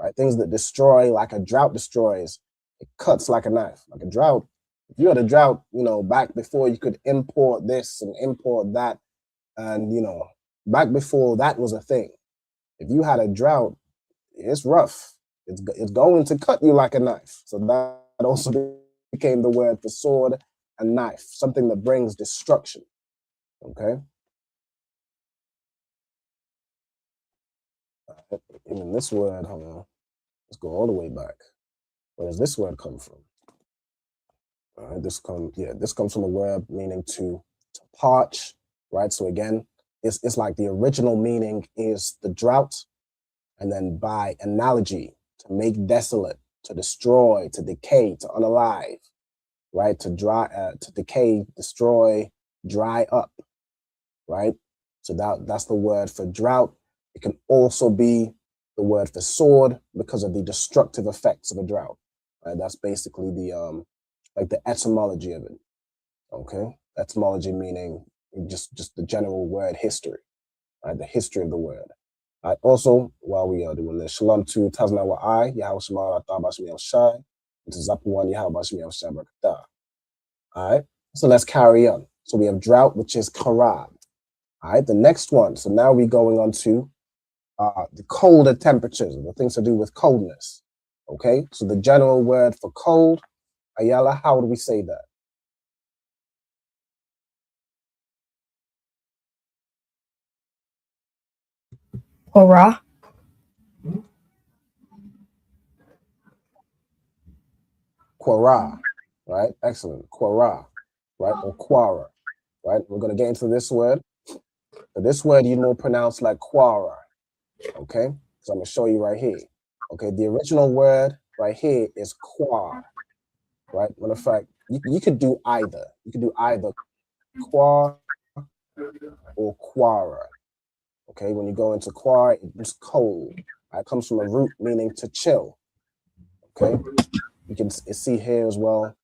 right? Things that destroy, like a drought destroys. It cuts like a knife, like a drought. If you had a drought, you know, back before you could import this and import that, and, you know, back before that was a thing, if you had a drought, it's rough. It's going to cut you like a knife. So that also became the word for sword and knife, something that brings destruction. Okay. Even this word, hold on, let's go all the way back. Where does this word come from? This comes from a word meaning to parch, right? So again, it's like the original meaning is the drought, And then by analogy, to make desolate, to destroy, to decay, to unalive, right? To decay, destroy, dry up, right? So that's the word for drought. It can also be the word for sword because of the destructive effects of a drought. Right? That's basically the like the etymology of it. Okay, etymology meaning just the general word history, right? The history of the word. Also, while we are doing this, shalom to Tazna wa I, Yahweh Shema Bashmi El Shai, and to Zapuan Yahweh Bashmi El Shai Barakatah. All right, so let's carry on. So we have drought, which is karab. All right, the next one. So now we're going on to the colder temperatures, the things to do with coldness. Okay, so the general word for cold, Ayala, how would we say that? Quara. Quara, right? Excellent. Quara, right? Or quara, right? We're going to get into this word. So this word you know pronounced like quara, okay? So I'm going to show you right here. Okay, the original word right here is quar, right? Matter of fact, you could do either. You could do either quar or quara. Okay, when you go into quar, it's cold. It comes from a root meaning to chill. Okay, you can see here as well.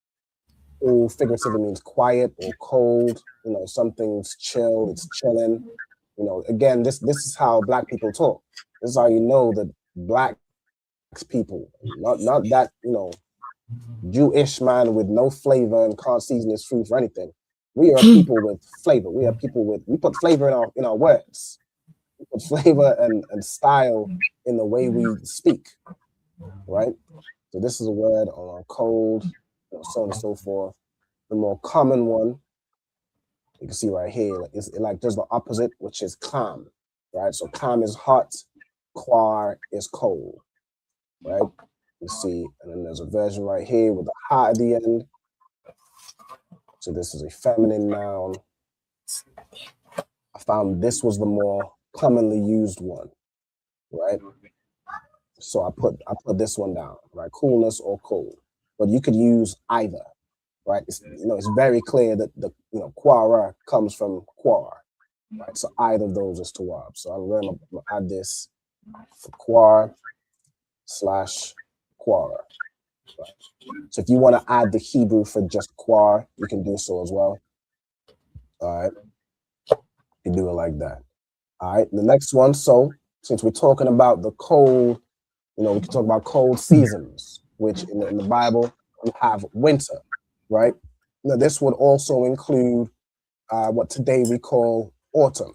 Or figuratively means quiet or cold. You know, something's chill. It's chilling. You know, again, this is how Black people talk. This is how you know that Black people, not that Jewish man with no flavor and can't season his food for anything. We are people with flavor. We are people we put flavor in our words. We put flavor and style in the way we speak, right? So this is a word on cold, so on and so forth. The more common one, you can see right here, is like there's the opposite, which is calm, right? So calm is hot, quar is cold, right? You see, and then there's a version right here with a ha at the end. So this is a feminine noun. I found this was the more commonly used one, right? So I put this one down, right? Coolness or cold, but you could use either, right? It's very clear that the quara comes from quar, right? So either of those is tawab. So I'm going to add this for quar / quara. Right? So if you want to add the Hebrew for just quar, you can do so as well. All right, you do it like that. All right, the next one. So since we're talking about the cold, we can talk about cold seasons, which in the Bible we have winter, right? Now this would also include what today we call autumn,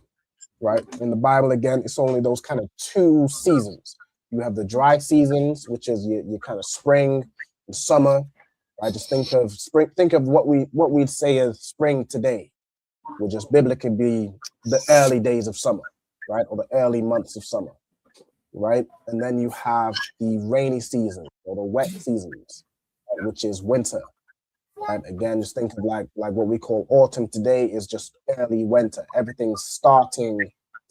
right? In the Bible, again, it's only those kind of two seasons. You have the dry seasons, which is your kind of spring and summer. Right? Just think of spring. Think of what we'd say as spring today, would just biblically be the early days of summer, right, or the early months of summer, right? And then you have the rainy season or the wet seasons, right, which is winter. Right? Again, just think of like what we call autumn today is just early winter. Everything's starting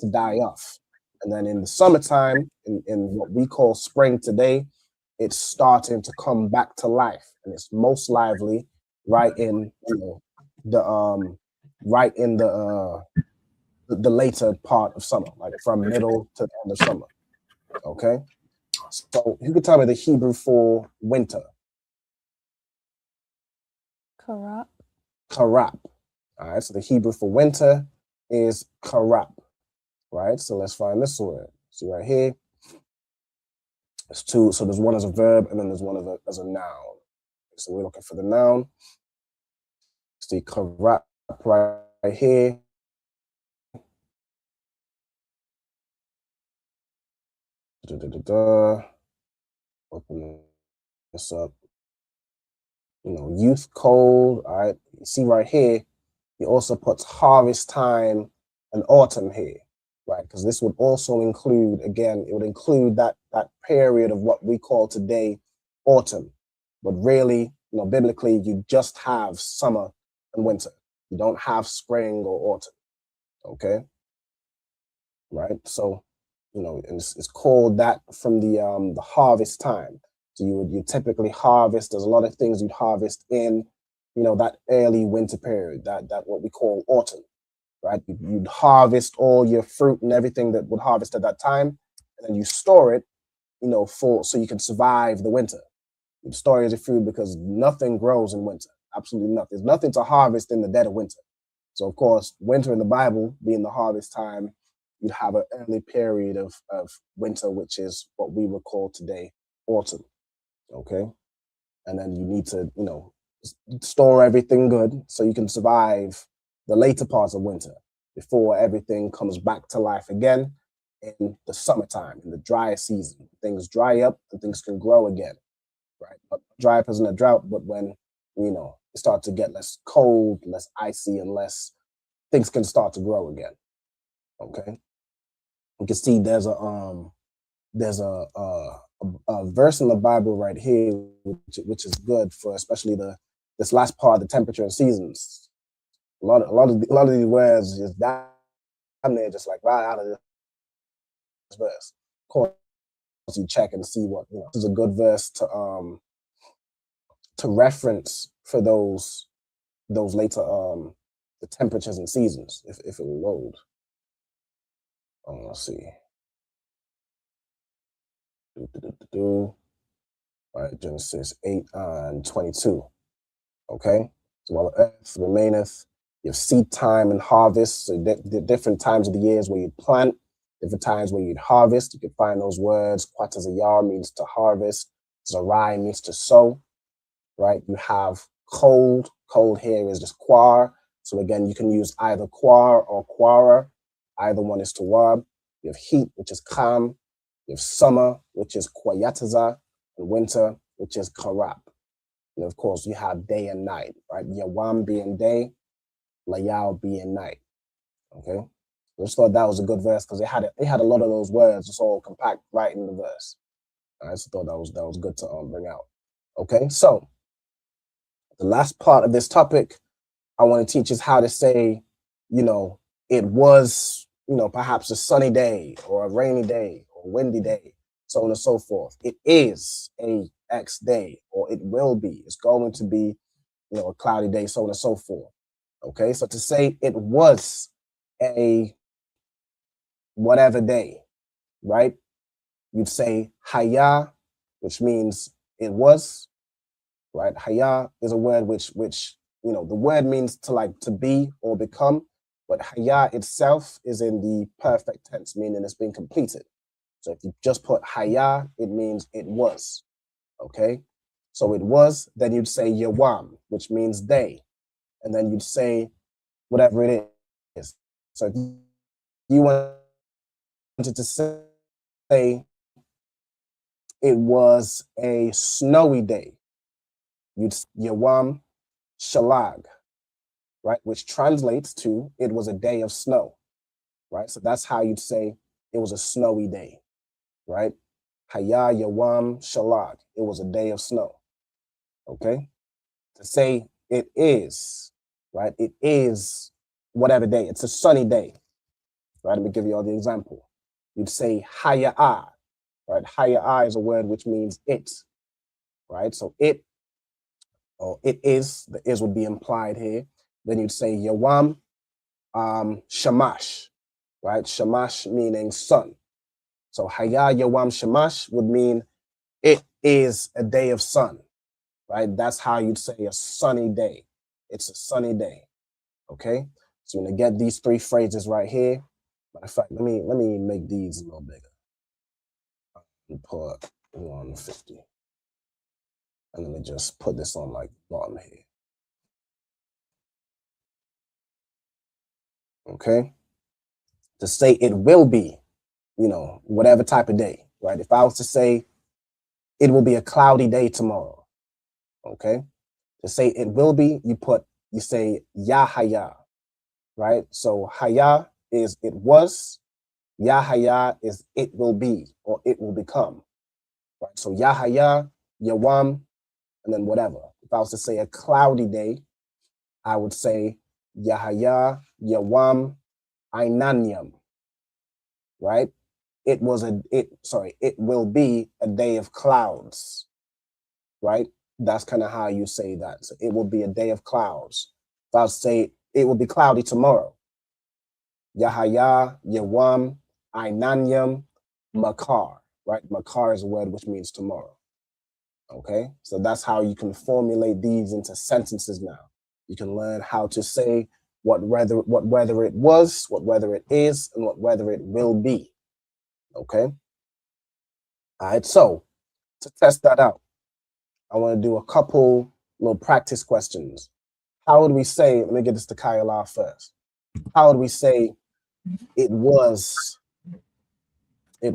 to die off. And then in the summertime, in what we call spring today, it's starting to come back to life, and it's most lively right in the later part of summer, like from middle to the end of summer. Okay, so who could tell me the Hebrew for winter? Karap. Karap. All right, so the Hebrew for winter is karap. Right, so let's find this word. See right here. There's two. So there's one as a verb, and then there's one as a noun. So we're looking for the noun. See karap right here. Open this up. Youth cold. All right. You see right here, he also puts harvest time and autumn here, right? Because this would also include, again, it would include that period of what we call today autumn. But really, biblically, you just have summer and winter. You don't have spring or autumn. Okay. Right. So and it's called that from the harvest time. So you typically harvest. There's a lot of things you'd harvest in, that early winter period, that what we call autumn, right? You'd harvest all your fruit and everything that would harvest at that time, and then you store it, so you can survive the winter. You store it as a food because nothing grows in winter. Absolutely nothing. There's nothing to harvest in the dead of winter. So of course, winter in the Bible being the harvest time, you'd have an early period of winter, which is what we would call today autumn. Okay. And then you need to, store everything good so you can survive the later parts of winter before everything comes back to life again in the summertime, in the drier season. Things dry up and things can grow again, right? But dry up isn't a drought, but when, it starts to get less cold, less icy, and less, things can start to grow again. Okay. You can see there's a verse in the Bible right here, which is good for especially this last part, the temperature and seasons. A lot of these words just down there, just like right out of this verse. Of course, you check and see what this is a good verse to reference for those later the temperatures and seasons, if it will load. Let's see. All right, Genesis 8:22. Okay, so while the earth remaineth, you have seed time and harvest. So the different times of the years where you plant, different times where you'd harvest. You can find those words. Quatazayar means to harvest. Zarai means to sow. Right? You have cold. Cold here is just quar. So again, you can use either quar or quara. Either one is to wab. You have heat, which is kam. You have summer, which is quayataza, and winter, which is karab. And of course, you have day and night, right? Yawam being day, layao being night. Okay, I just thought that was a good verse because it had a lot of those words just all compact right in the verse. I just thought that was good to bring out. Okay, so the last part of this topic I want to teach is how to say, it was, perhaps a sunny day or a rainy day or a windy day, so on and so forth. It is a X day, or it will be. It's going to be, a cloudy day, so on and so forth. Okay, so to say it was a whatever day, right? You'd say haya, which means it was, right? Haya is a word which the word means to be or become, but haya itself is in the perfect tense, meaning it's been completed. So if you just put haya, it means it was. Okay, so it was, then you'd say yawam, which means day, and then you'd say whatever it is. So if you wanted to say it was a snowy day, you'd say yawam shalag, right, which translates to it was a day of snow, right? So that's how you'd say it was a snowy day, right? Haya yawam shalag, it was a day of snow. Okay, to say it is, right? It is whatever day. It's a sunny day, right? Let me give you all the example. You'd say haya'a, right? Haya'a is a word which means it, right? So it, or it is, the is would be implied here. Then you'd say yawam shamash, right? Shamash meaning sun. So haya yawam shamash would mean it is a day of sun, right? That's how you'd say a sunny day. It's a sunny day. Okay, so I'm gonna get these three phrases right here. Matter of fact, let me make these a little bigger. Put 150, and let me just put this on like bottom here. Okay, to say it will be, whatever type of day, right? If I was to say it will be a cloudy day tomorrow, okay, to say it will be, you say yahaya, right? So haya is it was, yahaya is it will be or it will become, right? So yahaya, yawam, and then whatever. If I was to say a cloudy day, I would say yahaya, yawam, ainanyam, right? it will be a day of clouds, right? That's kind of how you say that. So it will be a day of clouds. If I say it will be cloudy tomorrow. Yahaya, Yawam, Ainanyam, Makar, right? Makar is a word which means tomorrow. Okay, so that's how you can formulate these into sentences now. You can learn how to say what weather it was, what weather it is, and what weather it will be. Okay. All right, so to test that out, I want to do a couple little practice questions. How would we say, let me get this to Kayala first. How would we say it was a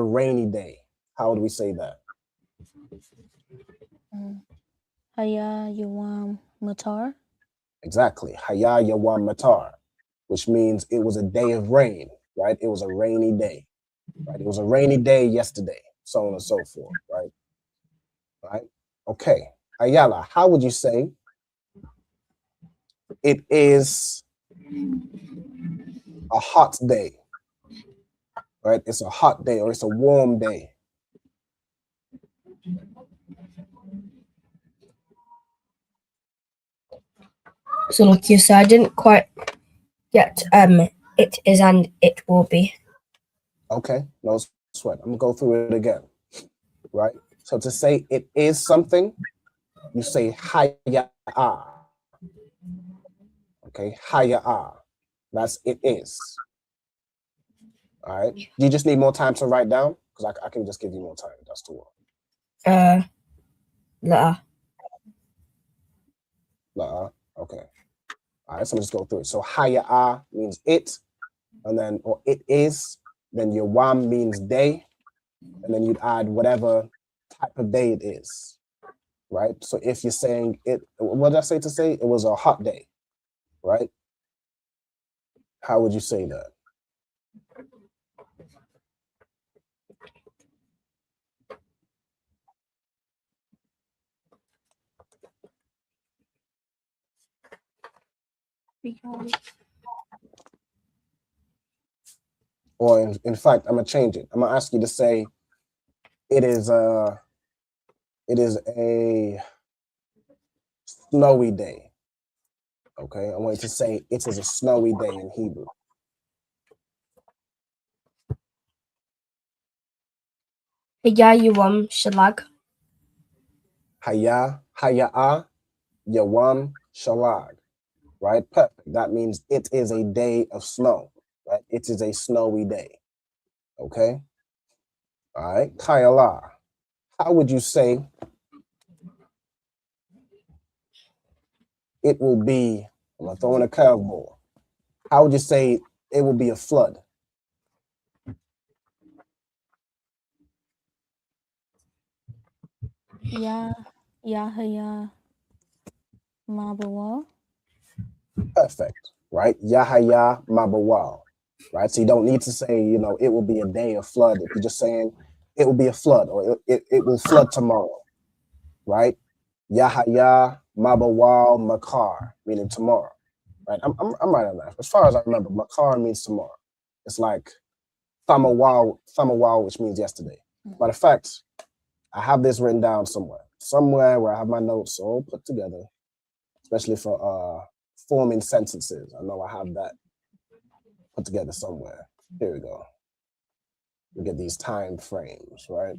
rainy day? How would we say that? Haya Yawam Matar. Exactly. Haya Yawam Matar, which means it was a day of rain, right? It was a rainy day, right? It was a rainy day yesterday, so on and so forth, right? Right? Okay. Ayala, how would you say it is a hot day, right? It's a hot day or it's a warm day. So like you said, I didn't quite get it is and it will be. Okay, no sweat. I'm gonna go through it again, right? So to say it is something, you say haya. Okay, haya. That's it is. All right. Do you just need more time to write down? Because I can just give you more time. That's too long. La. Okay. All right, so let's go through it. So haya means it, and then or it is. Then your wam means day, and then you'd add whatever type of day it is, right? So if you're saying it, what did I say to say? It was a hot day, right? How would you say that? Or in fact, I'm gonna change it. I'm gonna ask you to say it is a snowy day. Okay, I want you to say it is a snowy day in Hebrew. Haya Yawam Shalag. Haya Yawam Shalag. Right? Perfect. That means it is a day of snow. Right? It is a snowy day. Okay? All right. Kayala. How would you say it will be? I'm gonna throw in a curveball. How would you say it will be a flood? Yahaya Mabawal. Perfect. Right? Yahaya Mabawal. Right? So you don't need to say, it will be a day of flood. If you're just saying it will be a flood or it will flood tomorrow. Right? Yahaya Mabawal Makar, meaning tomorrow. Right? I'm right on that. As far as I remember, Makar means tomorrow. It's like Thamawal, which means yesterday. Matter of fact, I have this written down somewhere where I have my notes all put together, especially for forming sentences. I know I have that put together somewhere. Here we go. We get these time frames, right?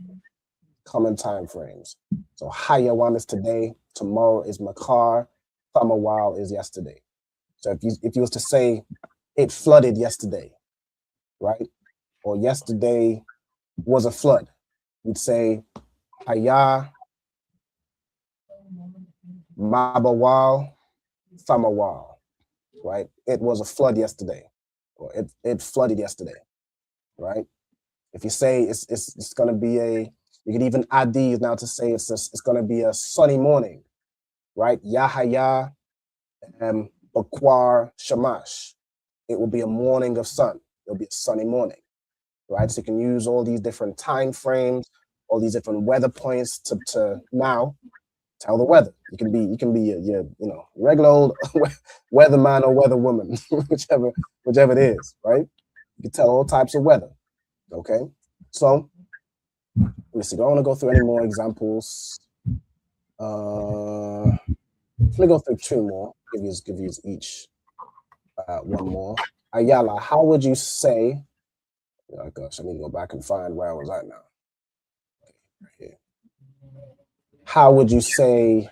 Common time frames. So Hayawam is today, tomorrow is Makar, Thamawal is yesterday. So if you was to say it flooded yesterday, right? Or yesterday was a flood, you'd say Haya Mabawal Thamawal, right? It was a flood yesterday, or it flooded yesterday, right? If you say it's gonna be you can even add these now to say it's gonna be a sunny morning, right? Yahaya Bakwar Shamash. It will be a morning of sun. It'll be a sunny morning, right? So you can use all these different time frames, all these different weather points to now Tell the weather. You can be your regular old weatherman or weatherwoman, whichever it is, right? You can tell all types of weather. Okay, so let me see. Do I want to go through any more examples? Let me go through 2 more. Give you each one more. Ayala, how would you say? Oh gosh, I need to go back and find where I was at now. Right here. How would you say?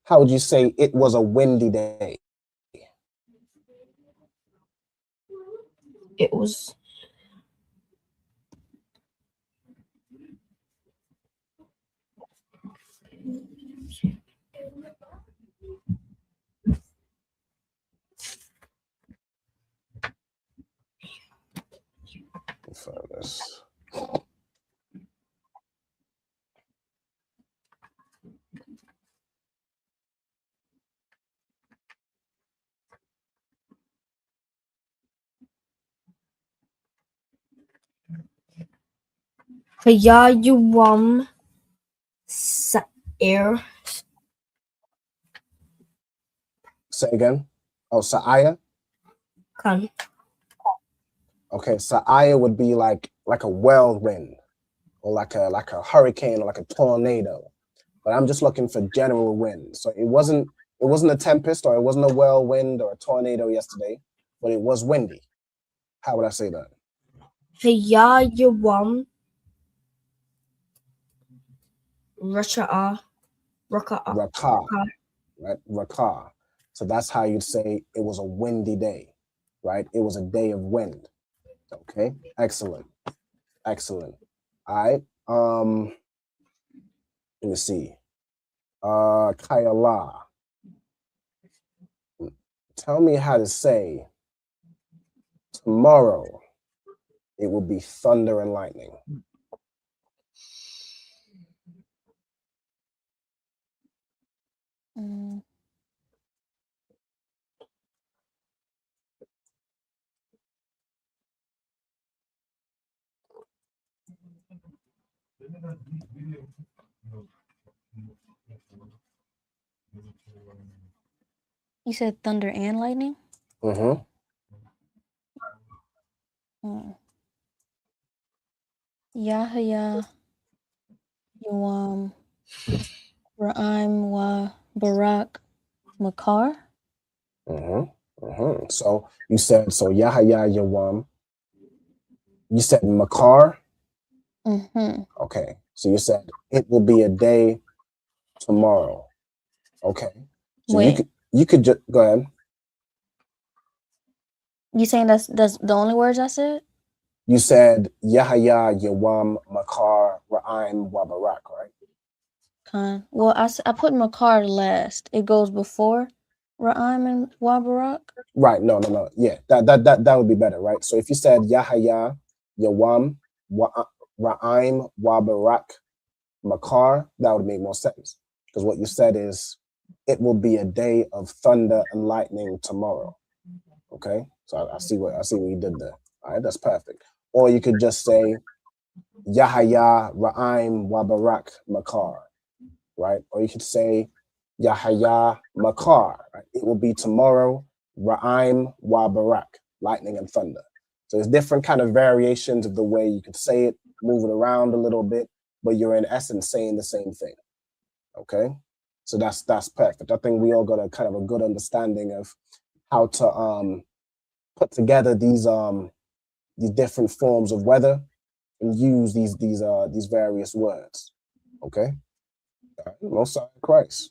How would you say it was a windy day? It was. Let's find this. Hayayuwam Sa'ir. Say again. Oh, Sa'aya? Kan. Okay, Sa'aya would be like a whirlwind or like a hurricane or like a tornado. But I'm just looking for general wind. So it wasn't a tempest or it wasn't a whirlwind or a tornado yesterday, but it was windy. How would I say that? Hayayuwam Raka'a. Rakah, right? Rakah. So that's how you'd say it was a windy day, right? It was a day of wind. Okay, excellent. All right. Let me see. Kayala. Tell me how to say tomorrow it will be thunder and lightning. You said thunder and lightning? Mm-hmm. Yahya Yawam Ra'im Wa Barak Makar. So you said Yahya Yawam. You said Makar. Okay. So you said it will be a day tomorrow. Okay. So Wait. you could just go ahead. You saying that's the only words I said? You said Yahya Yawam Makar Ra'im Wa Barak, right? Well, I put Makar last. It goes before Ra'im and Wa Barak. Right. No. Yeah. That would be better, right? So if you said Yahya Yawam Ra'im Wa Barak Makar, that would make more sense. Because what you said is it will be a day of thunder and lightning tomorrow. Okay? So I see what you did there. All right, that's perfect. Or you could just say Yahya Ra'im Wa Barak Makar, right? Or you could say Yahya Makar, right? It will be tomorrow, Ra'im Wa Barak, lightning and thunder. So there's different kind of variations of the way you could say it, move it around a little bit, but you're in essence saying the same thing. Okay? So that's perfect. I think we all got a kind of a good understanding of how to put together these different forms of weather and use these various words. Okay? Most of Christ.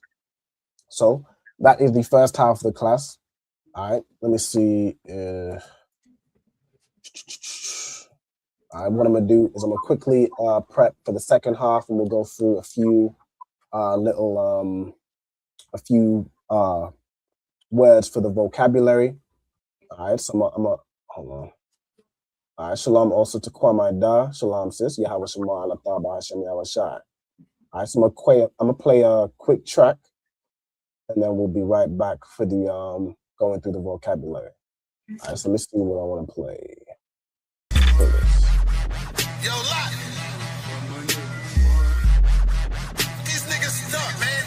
So that is the first half of the class. All right, let me see. All right, what I'm gonna do is I'm gonna quickly prep for the second half, and we'll go through a few words for the vocabulary. All right, so I'm a hold on. All right, shalom also to Kwame Da. Shalom sis. Yahweh Shema Allah Taba Hashem Yahweh Shai. All right, so I'm gonna play a quick track, and then we'll be right back for the going through the vocabulary. All right, so let's see what I want to play. Yo, Lot. These niggas stuck, man.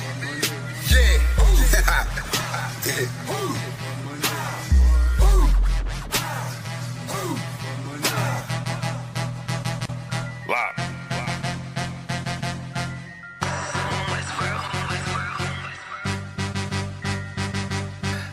Yeah. Lot.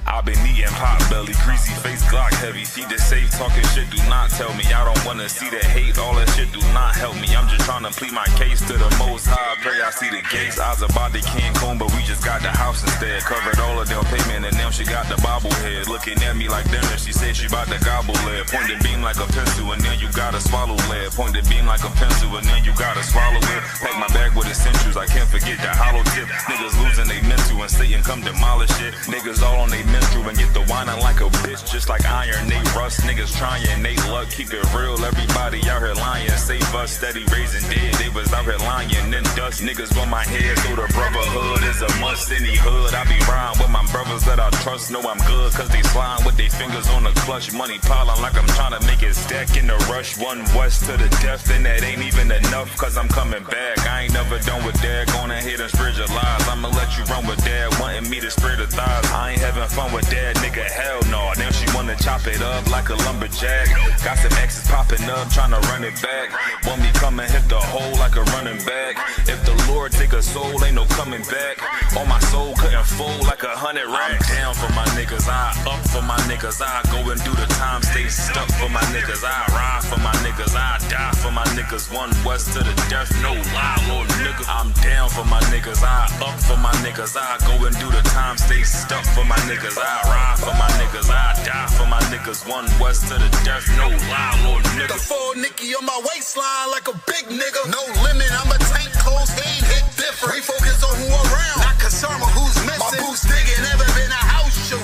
I've been eating pot belly, greasy face, Glock heavy. Feed the safe, talking shit, do not tell me. I don't wanna see the hate, all that shit do not help me. I'm just trying to plead my case to the most high. Pray I see the gates. I was about to Cancun, but we just got the house instead. Covered all of them payment, and now she got the bobblehead. Looking at me like dinner, she said she about to gobble lead. Point the beam like a pencil, and then you gotta swallow lead. Point the beam like a pencil, and then you gotta swallow it. Pack my bag with essentials, I can't forget the hollow tip. Niggas losing they mental, and Satan come demolish it. Niggas all on they mental, and get the whining like a bitch, just like iron, they rust. Niggas trying, they luck, keep it real. Everybody out here lying, save us, steady raising dead. They was out here lying, then dust. Niggas on my head, so the brotherhood is a must. Any hood, I be riding with my brothers that I trust. Know I'm good, cause they slime with their fingers on the clutch. Money piling like I'm trying to make it stack in the rush. One west to the death, and that ain't even enough, cause I'm coming back. I ain't never done with that, gonna hit and spread your lies. I'ma let you run with that, wanting me to spread the thighs. I ain't having fun with that, nigga, hell no. Now she wanna chop it up like a lumberjack. Got some exes popping up, trying to run it back. Want me come and hit the hole like a running back. If the Lord take a soul, ain't no coming back. On my soul couldn't fold like 100 racks. I'm down for my niggas, I up for my niggas. I go and do the time, stay stuck for my niggas. I ride for my niggas, I die for my niggas. One west to the death, no lie, little nigga. I'm down for my niggas, I up for my niggas. I go and do the time, stay stuck for my niggas. I ride for my niggas, I die for my niggas. One west to the death, no lie, little nigga. The full Nicky on my waistline like a big nigga. No limit, I'm a tank, close, ain't hit different. We focus on who around, not concerned with who's missing. My boots digging, never been a house shoe.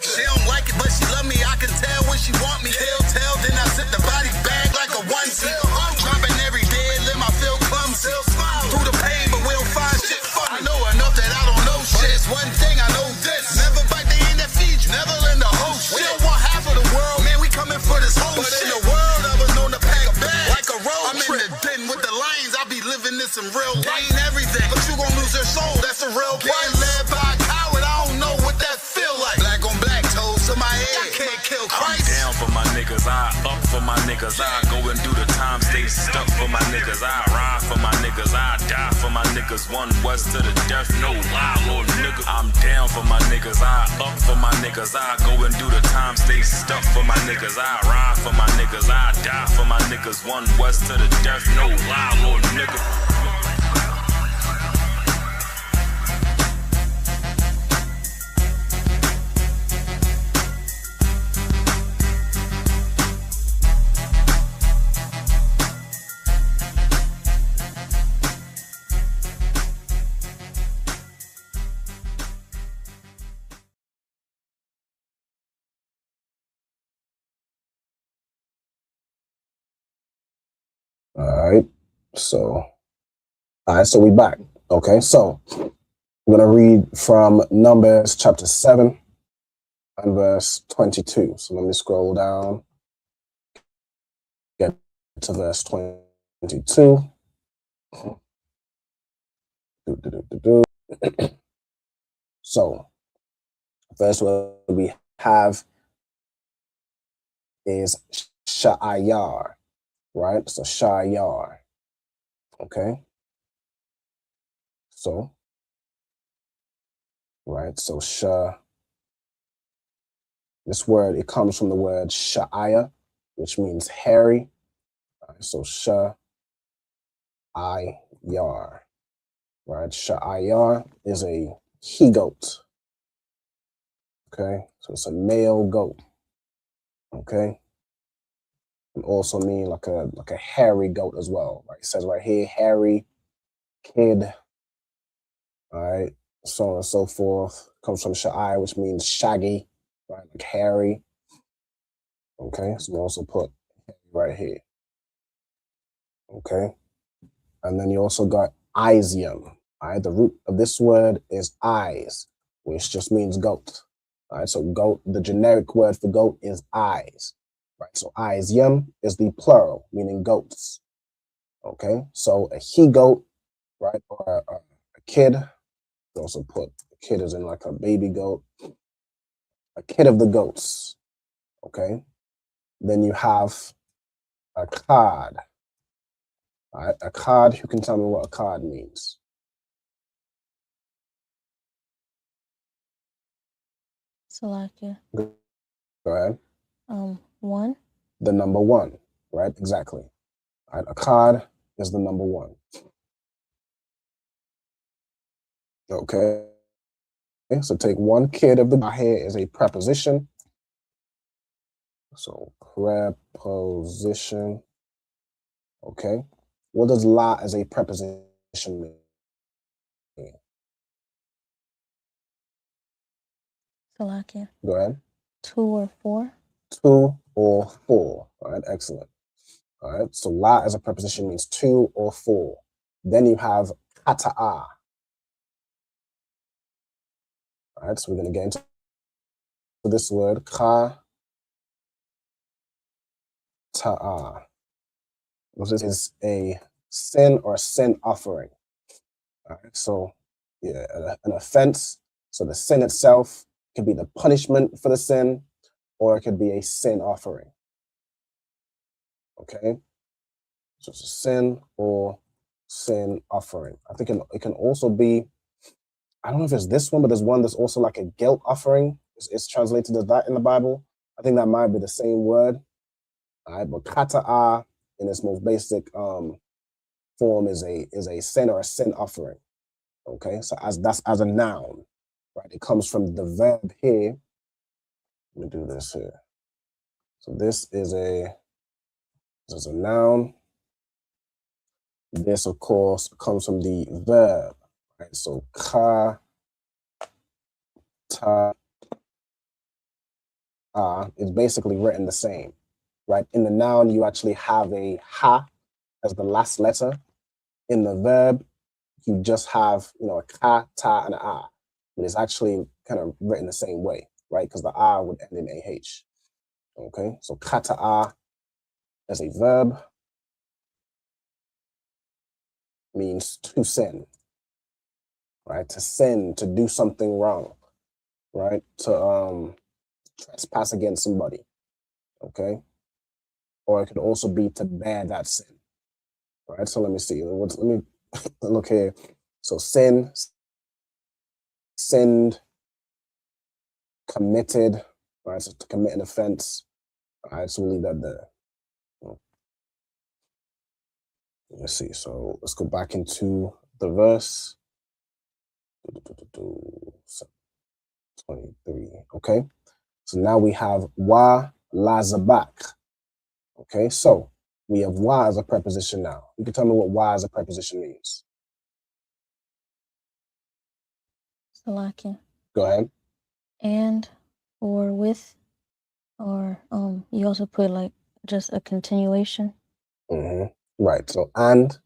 She don't like it, but she love me. I can tell when she want me. Tell, then I zip the body bag like a onesie. I'm dropping every day, let my feel clumsy. Through the pain, but we don't find shit funny. I know enough that I don't know shit. It's one thing I know this. Never bite the end that feeds you, never lend a whole shit. We don't want half of the world, man, we coming for this whole shit. In the world, I was known to pack a bag like a road I'm trip. In the den with the lions, I be living this in real life. Ain't everything, but you gon' lose your soul, that's a real price. Getting led by a coward, I don't know what that feel like. Black on black, toes to my head, I can't kill Christ. I'm down for my niggas, I up for my niggas. I go and do the time, stay stuck for my niggas. I ride for my niggas, I die for my niggas. One west to the death, no lie, little nigga. I'm down for my niggas, I up for my niggas. I go and do the time, stay stuck for my niggas. I ride for my niggas, I die for my niggas. One west to the death, no lie, little nigga. All right, so we back. Okay, so I'm gonna read from Numbers chapter 7 and verse 22. So let me scroll down, get to verse 22. So, first word we have is Sha'ayar, right? So Sha'ayar, okay? So, right, so this word, it comes from the word Sha'aya, which means hairy. Right, so Sha'ayar, right? Sha'ayar is a he-goat, okay? So it's a male goat, okay? And also mean like a hairy goat as well, right? It says right here, hairy, kid, all right? So on and so forth. Comes from Sha'ai, which means shaggy, right? Like hairy, okay? So we also put right here, okay? And then you also got Isium, all right? The root of this word is eyes, which just means goat, all right? So goat, the generic word for goat is eyes, right? So Isium is the plural, meaning goats, Okay, so a he-goat, right, or a kid. We also put a kid as in like a baby goat, a kid of the goats. Okay, then you have a cod. All right, a cod. Who can tell me what a cod means? Salakia. Go ahead. 1. The number 1, right? Exactly. All right, a cod is the number 1. Okay. So take one kid of the here is a preposition. So preposition. Okay. What does la as a preposition mean? Salakia. Go ahead. 2 or 4. 2 or 4. All right, excellent. All right, so la as a preposition means 2 or 4. Then you have kata'a. All right, so we're going to get into this word, kata'a. This is a sin or sin offering. All right, so yeah, an offense. So the sin itself could be the punishment for the sin, or it could be a sin offering. Okay, so it's a sin or sin offering. I think it can also be, I don't know if it's this one, but there's one that's also like a guilt offering. It's translated as that in the Bible. I think that might be the same word. All right, but kata'a in its most basic form is a sin or a sin offering. Okay, so that's as a noun, right? It comes from the verb here. Let me do this here. So this is a noun. This, of course, comes from the verb, right? So ka ta is basically written the same, right? In the noun, you actually have a ha as the last letter. In the verb, you just have, a ka, ta, and a a. But it's actually kind of written the same way, right? Because the a would end in AH. Okay, so kata'a as a verb means to sin, right? To sin, to do something wrong, right? To trespass against somebody, okay? Or it could also be to bear that sin, right? So let me see. Let me look here. So sin, sinned, committed, right? So to commit an offense. All right, so we'll leave that there. Let's see. So let's go back into the verse. 23. Okay. So now we have wa la zabak. Okay, so we have wa as a preposition now. You can tell me what wa as a preposition means. Salakia. Go ahead. And or with, or you also put like just a continuation. Right. So and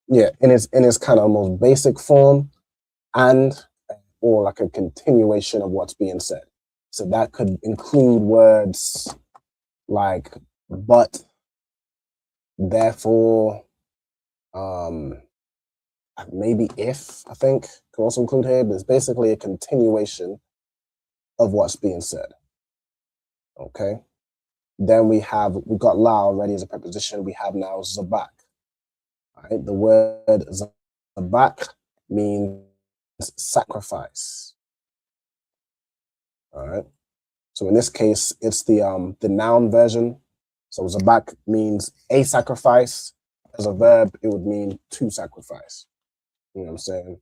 yeah, in its kind of most basic form, and or like a continuation of what's being said. So that could include words like but, therefore, maybe if, I think could also include here, but it's basically a continuation of what's being said. Okay. Then we've got la already as a preposition. We have now zabak. All right. The word zabak means sacrifice. All right. So in this case, it's the noun version. So zabak means a sacrifice. As a verb, it would mean to sacrifice. You know what I'm saying?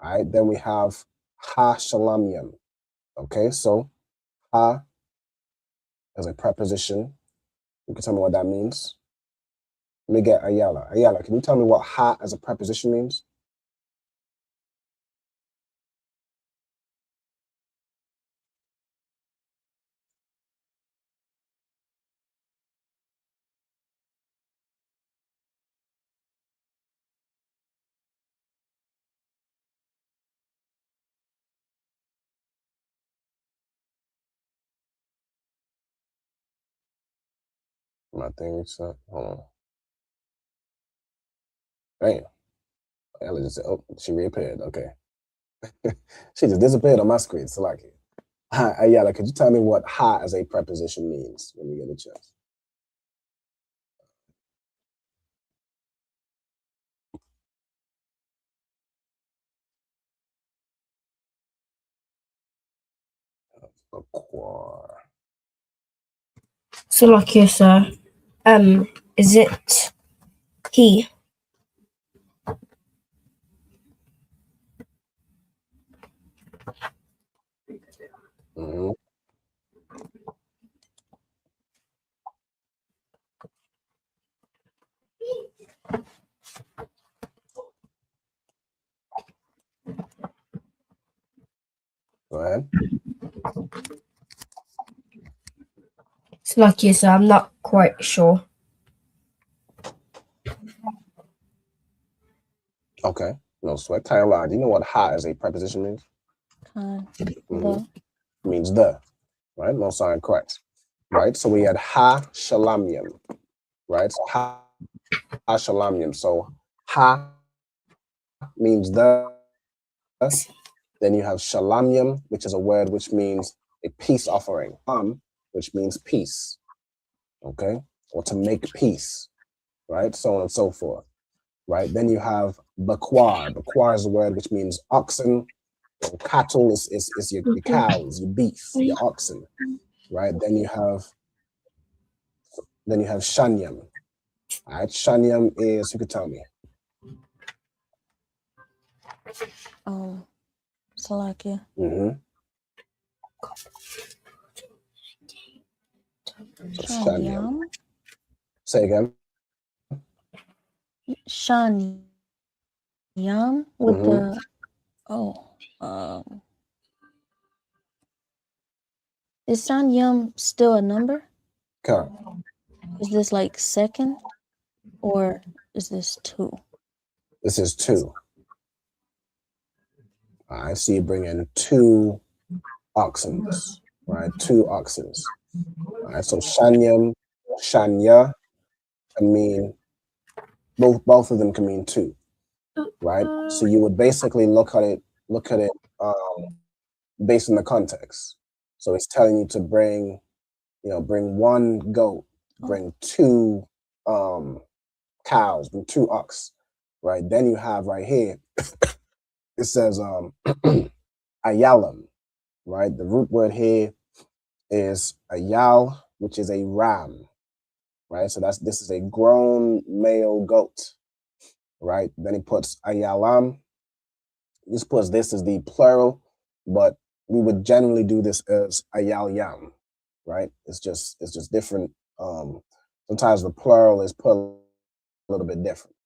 All right. Then we have ha shalamium. Okay. So ha as a preposition. You can tell me what that means. Let me get Ayala. Ayala, can you tell me what ha as a preposition means? My thing is hold on. Damn. Ella just said, oh, she reappeared. Okay. She just disappeared on my screen. So like, Ayala, could you tell me what ha as a preposition means when you get a chance? So, like you, sir, is it he? Mm-hmm. Go ahead. So, like you, sir, I'm not quite sure. Okay. No sweat. Tyler, do you know what ha as a preposition means? The. Means the. Right? No sign correct. Right? So we had ha shalamium. Right? So ha shalamium. So ha means the. Then you have shalamium, which is a word which means a peace offering. Which means peace. Okay? Or to make peace. Right? So on and so forth. Right? Then you have bakwar. Bakwar is a word which means oxen. Or cattle is your cows, your beef, your oxen. Right? Then you have shanyam. All right, shanyam is, you could tell me. Salakia. Mm-hmm. Shanyam. Say again. Shanyam with the is Shanyam still a number? Correct. Is this like second or is this 2? This is 2. All right, so you bring in 2 oxen, right? 2 oxen. All right, so shanyam, shanya can mean both of them can mean 2, right? So you would basically look at it based on the context. So it's telling you to bring 1 goat, bring 2 cows, bring 2 ox, right? Then you have right here, it says ayalam, right? The root word here is ayal, which is a ram, right? So this is a grown male goat, right? Then he puts ayalam. He just puts this as the plural, but we would generally do this as ayal yam, right? It's just different. Sometimes the plural is put a little bit different.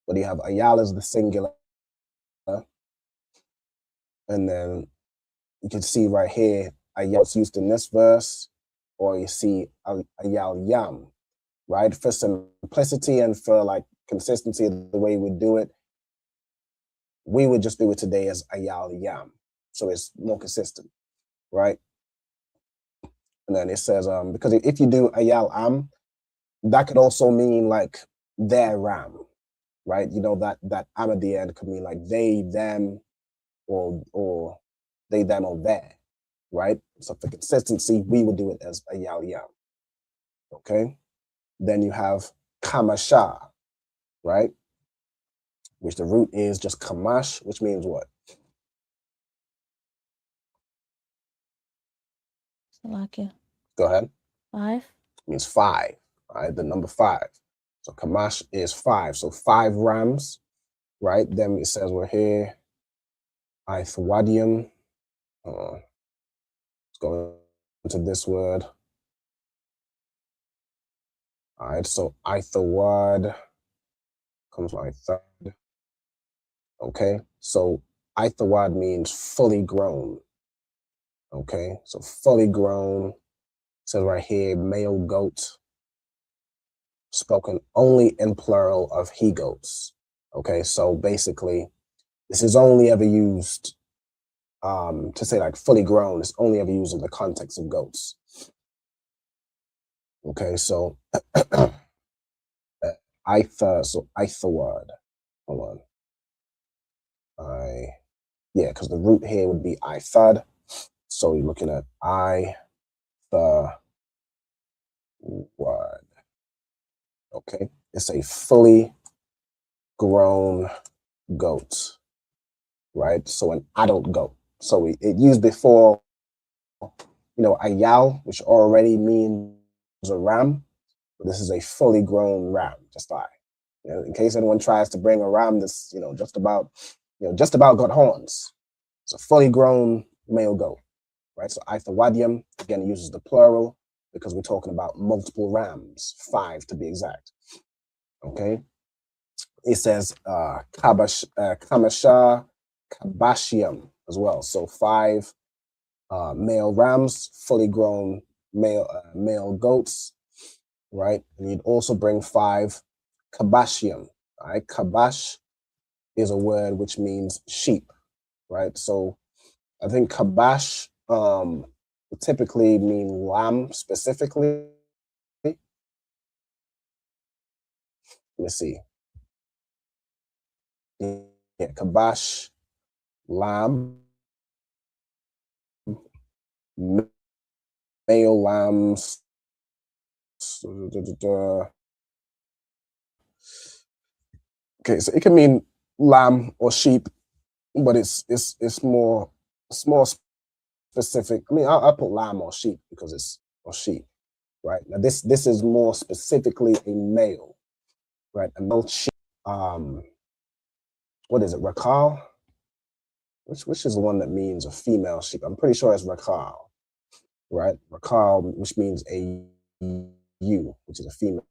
But you have ayal as the singular, and then you can see right here ayal's used in this verse, or you see ayal yam, right? For simplicity and for like consistency of the way we do it, we would just do it today as ayal yam, so it's more consistent, right? And then it says because if you do ayal am, that could also mean like their ram, right? You know that am at the end could mean like they, them, or they, them, or their, right? So for consistency, we would do it as ayal yam. Okay. Then you have kamasha, right? Which the root is just kamash, which means what? Salakia. Go ahead. 5. Means 5, right? The number 5. So kamash is 5. So 5 rams, right? Then it says we're here. Ithwadium. Let's go into this word. All right, so Ithawad comes like third. Okay, so Ithawad means fully grown. Okay, so fully grown. Says right here, male goat, spoken only in plural of he goats. Okay, so basically, this is only ever used to say like fully grown. It's only ever used in the context of goats. Okay, so So Itha word. Hold on. Yeah, because the root here would be Ithad. So you're looking at the word. Okay. It's a fully grown goat, right? So an adult goat. So it used before, a yal, which already means a ram. But this is a fully grown ram, just like, in case anyone tries to bring a ram that's, just about got horns. It's a fully grown male goat, right? So Ithawadium, again, uses the plural because we're talking about multiple rams, 5 to be exact. Okay. It says Kamasha Kabashium as well. So 5 male rams, fully grown male goats, right? And you'd also bring 5 Kabashium. All right. Kabash is a word which means sheep, right? So I think Kabash would typically mean lamb specifically. Let me see. Yeah, Kabash, lamb, male lambs. Okay, so it can mean lamb or sheep, but it's more specific. I mean, I put lamb or sheep because it's or sheep, right? Now this is more specifically a male, right? A male sheep. What is it? Rakal? Which is the one that means a female sheep? I'm pretty sure it's Rakal, right? Rakal, which means a ewe, which is a female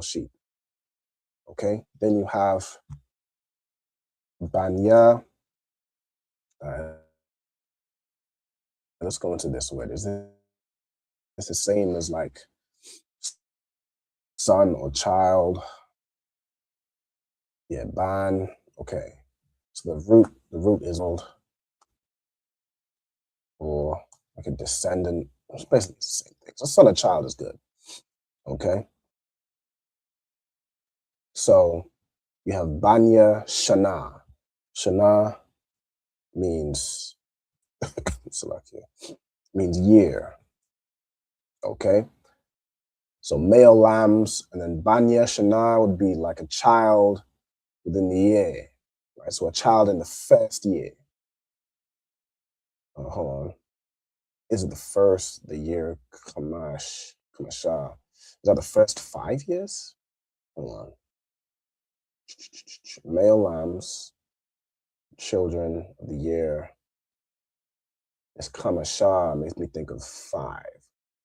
sheep. Okay, then you have Banya. Let's go into this word. It's the same as like son or child. Yeah, ban. Okay, so the root is old, or like a descendant. It's basically the same thing. So son or child is good. Okay, so you have Banya Shana. Shana means means year. Okay. So male lambs, and then Banya Shana would be like a child within the year. Right. So a child in the first year. Hold on. Is it the year Kamasha? Is that the first 5 years? Hold on. Male lambs, children of the year. It's Kamasha, makes me think of 5.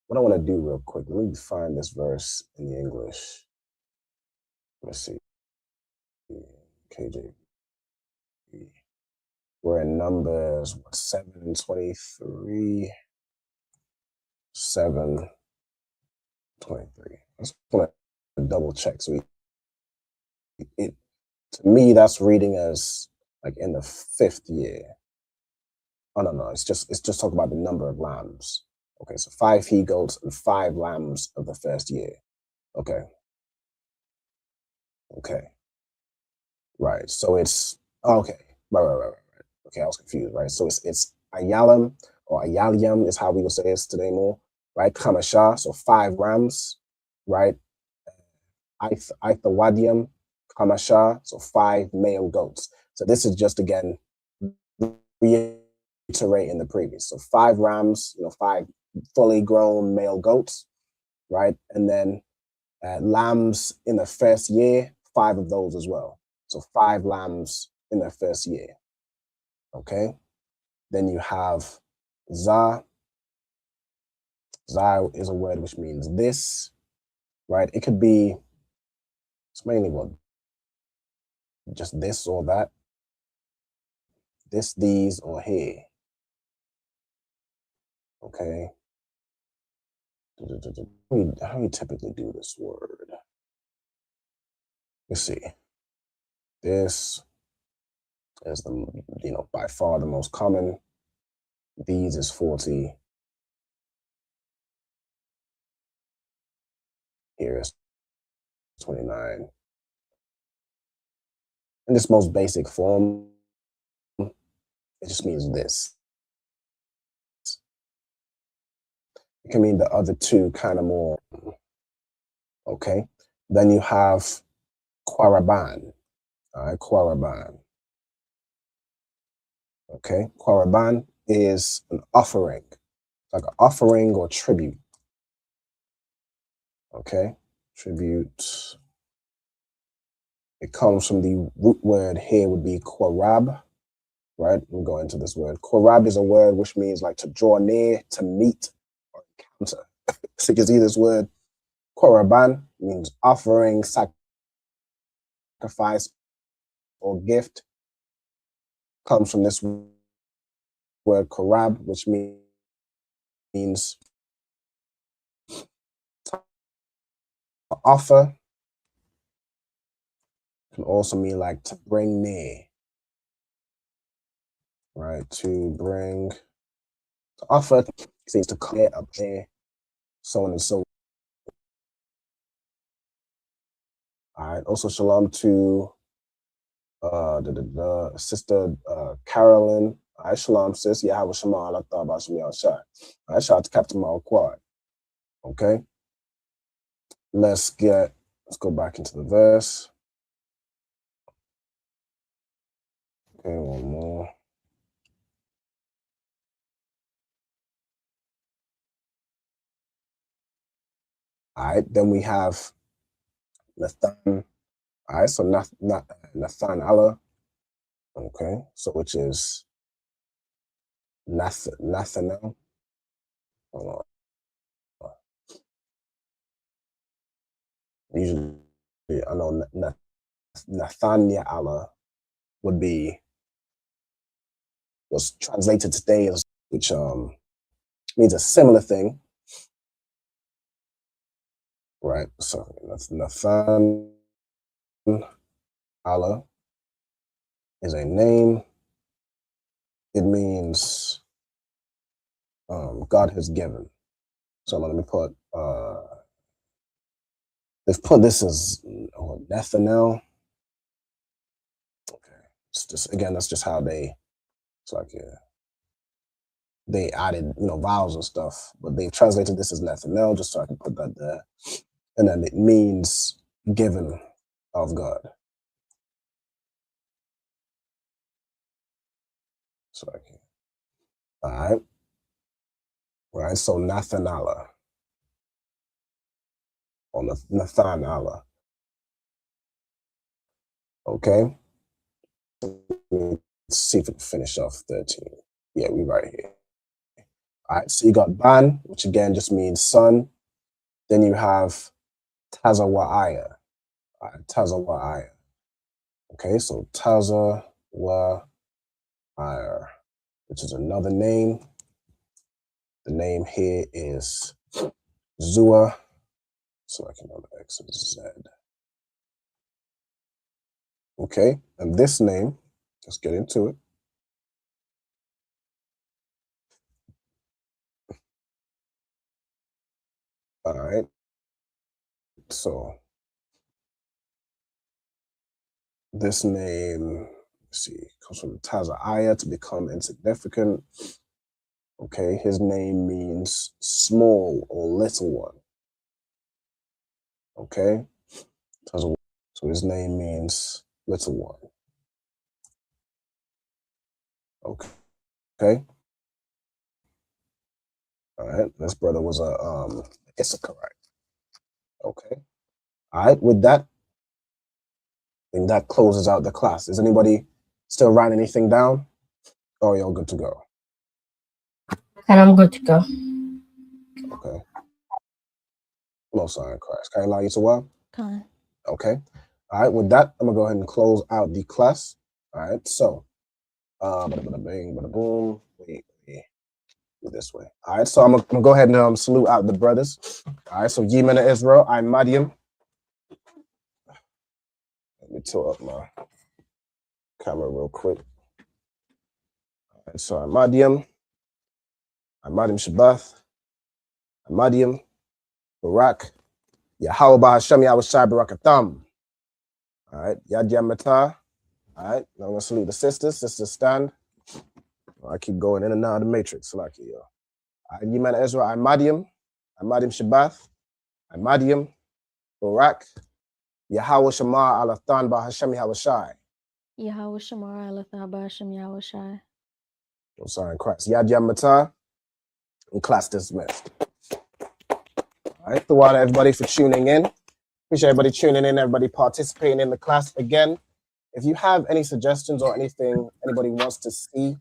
What I want to do real quick, let me find this verse in the English. Let's see. KJV. We're in Numbers 7:23. 7:23. I just want to double check. So to me, that's reading as like in the 5th year. Oh no, it's just talking about the number of lambs. Okay, so 5 he goats and 5 lambs of the first year. Okay. Right. So it's okay. Right. Okay, I was confused. Right. So it's Ayalam or Ayalium is how we will say it today more. Right. Kamasha. So 5 rams. Right. Ithawadium. Kamasha. So 5 male goats. So this is just again reiterating the previous. So 5 rams. 5 fully grown male goats. Right. And then lambs in the first year. 5 of those as well. So 5 lambs in their first year. Okay. Then you have za. Za is a word which means this, right? It could be, it's mainly what, just this or that. This, these, or here. Okay. How do you typically do this word? Let's see. This is by far the most common. These is 40. Here is 29. In this most basic form, it just means this. It can mean the other two kind of more. Okay. Then you have Quaraban. All right, Quaraban. Okay, Quaraban is an offering, like an offering or tribute. Okay, tribute. It comes from the root word here would be Quarab, right? We'll go into this word. Quarab is a word which means like to draw near, to meet, or encounter. So you can see this word Quaraban means offering, sacrifice, or gift. Comes from this word Qarab, which means to offer. Can also mean like to bring near, right? To bring, to offer, seems to clear up there, so on and so on. All right. Also, shalom to sister Carolyn. All right, shalom, sis. Yahweh Shema, Allah Ta'ala, Shema Shai. All right, shout out to Captain Malquad. Okay. Let's go back into the verse. Okay, one more. All right, then we have Nathan. All right, so Nathan Allah. Okay, so which is Nathanael. Hold on. Usually, I know Nathaniel Allah was translated today as, which means a similar thing, right? So that's Nathan Allah is a name. It means God has given. So let me put they've put this as Nathanael. Okay, it's just, again, that's just how they. It's like they added vowels and stuff, but they've translated this as Nathanael just so I can put that there, and then it means given of God. So I can. All right. So Nathanala or Nathanala. Okay. Let's see if we can finish off 13. Yeah, we right here. All right. So you got Ban, which again just means son. Then you have Tazawa'aya. All right, Tazawa'aya. Okay, so Tazawa'aya, which is another name. The name here is Zua. So I can go to X and Z. Okay, and this name, let's get into it. All right. So this name, let's see, comes from Taza'aya, to become insignificant. Okay, his name means small or little one. Okay, so his name means little one. Okay. All right, this brother was a Issacharite. Okay. All right, with that, I think that closes out the class. Is anybody still writing anything down? Or are y'all good to go? And I'm good to go. Okay. Most high in Christ. Can I allow you to what? Con. Okay. All right, with that, I'm gonna go ahead and close out the class. All right, so bada bing, bada boom. Wait, this way. All right, so I'm gonna go ahead and salute out the brothers. All right, so Yemen of Israel, I'm Madiam. Let me tilt up my camera real quick. All right, so I'm Madiam Shabbath, I'm Madiam, Barak, Yahweh Hashem Yahweh Shai Barakatham. All right, Yad Yam Matah. All right, now I'm gonna salute the sisters. Sisters stand. I keep going in and out of the matrix. Like yo. All right, Yemen Ezra, I'm Madiam Shabbath, I'm Madiam, Barak, Yahweh Shamar Alathan Ba Hashem Yahweh Shai. Yahweh Shamar Alathan Ba Hashem Yahweh Shai. I'm sorry, in Christ. Yad Yam Matah, and class dismissed. All right, thank everybody for tuning in. Appreciate everybody tuning in, everybody participating in the class. Again, if you have any suggestions or anything anybody wants to see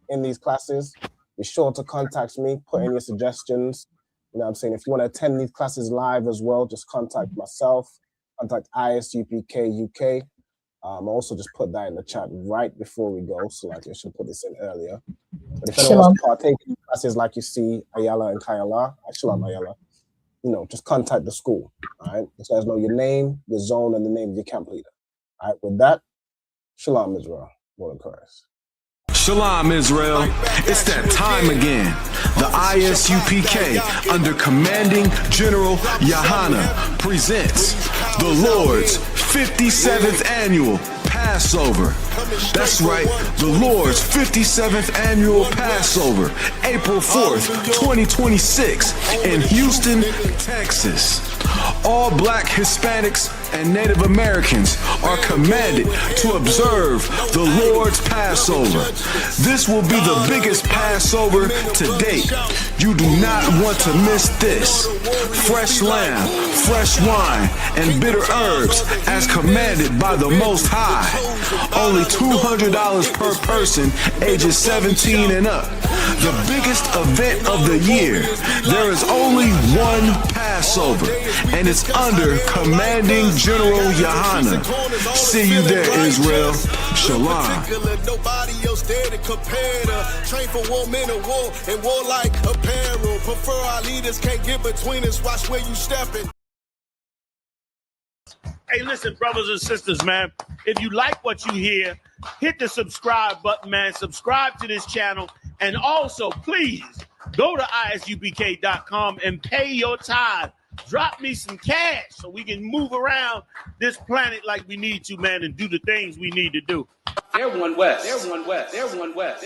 in these classes, be sure to contact me, put in your suggestions. You know what I'm saying? If you want to attend these classes live as well, just contact myself, contact ISUPK UK. I'll also just put that in the chat right before we go, so like I should put this in earlier. But if anyone wants to partake in classes like you see Ayala and Kayala, Shalom Ayala, you know, just contact the school, all right? Just let us know your name, your zone, and the name of your camp leader. All right, with that, Shalom Israel, Lord of Christ. Shalom, Israel. It's that time again. The ISUPK, under commanding General Yahana, presents the Lord's 57th annual Passover. That's right, the Lord's 57th annual Passover, April 4th, 2026, in Houston, Texas. All Black, Hispanics, and Native Americans are commanded to observe the Lord's Passover. This will be the biggest Passover to date. You do not want to miss this. Fresh lamb, fresh wine, and bitter herbs as commanded by the Most High. Only $200 per person, ages 17 and up. The biggest event of the year. There is only one Passover, and it's under commanding General Yahana. See you there, Israel. Shalom. Nobody else there to compare to. Train for war, men of war, and warlike apparel. Prefer our leaders, can't get between us. Watch where you stepping. Hey, listen, brothers and sisters, man. If you like what you hear, hit the subscribe button, man. Subscribe to this channel. And also, please, go to ISUPK.com and pay your tithe. Drop me some cash so we can move around this planet like we need to, man, and do the things we need to do. They're one West. They're one West. They're one West.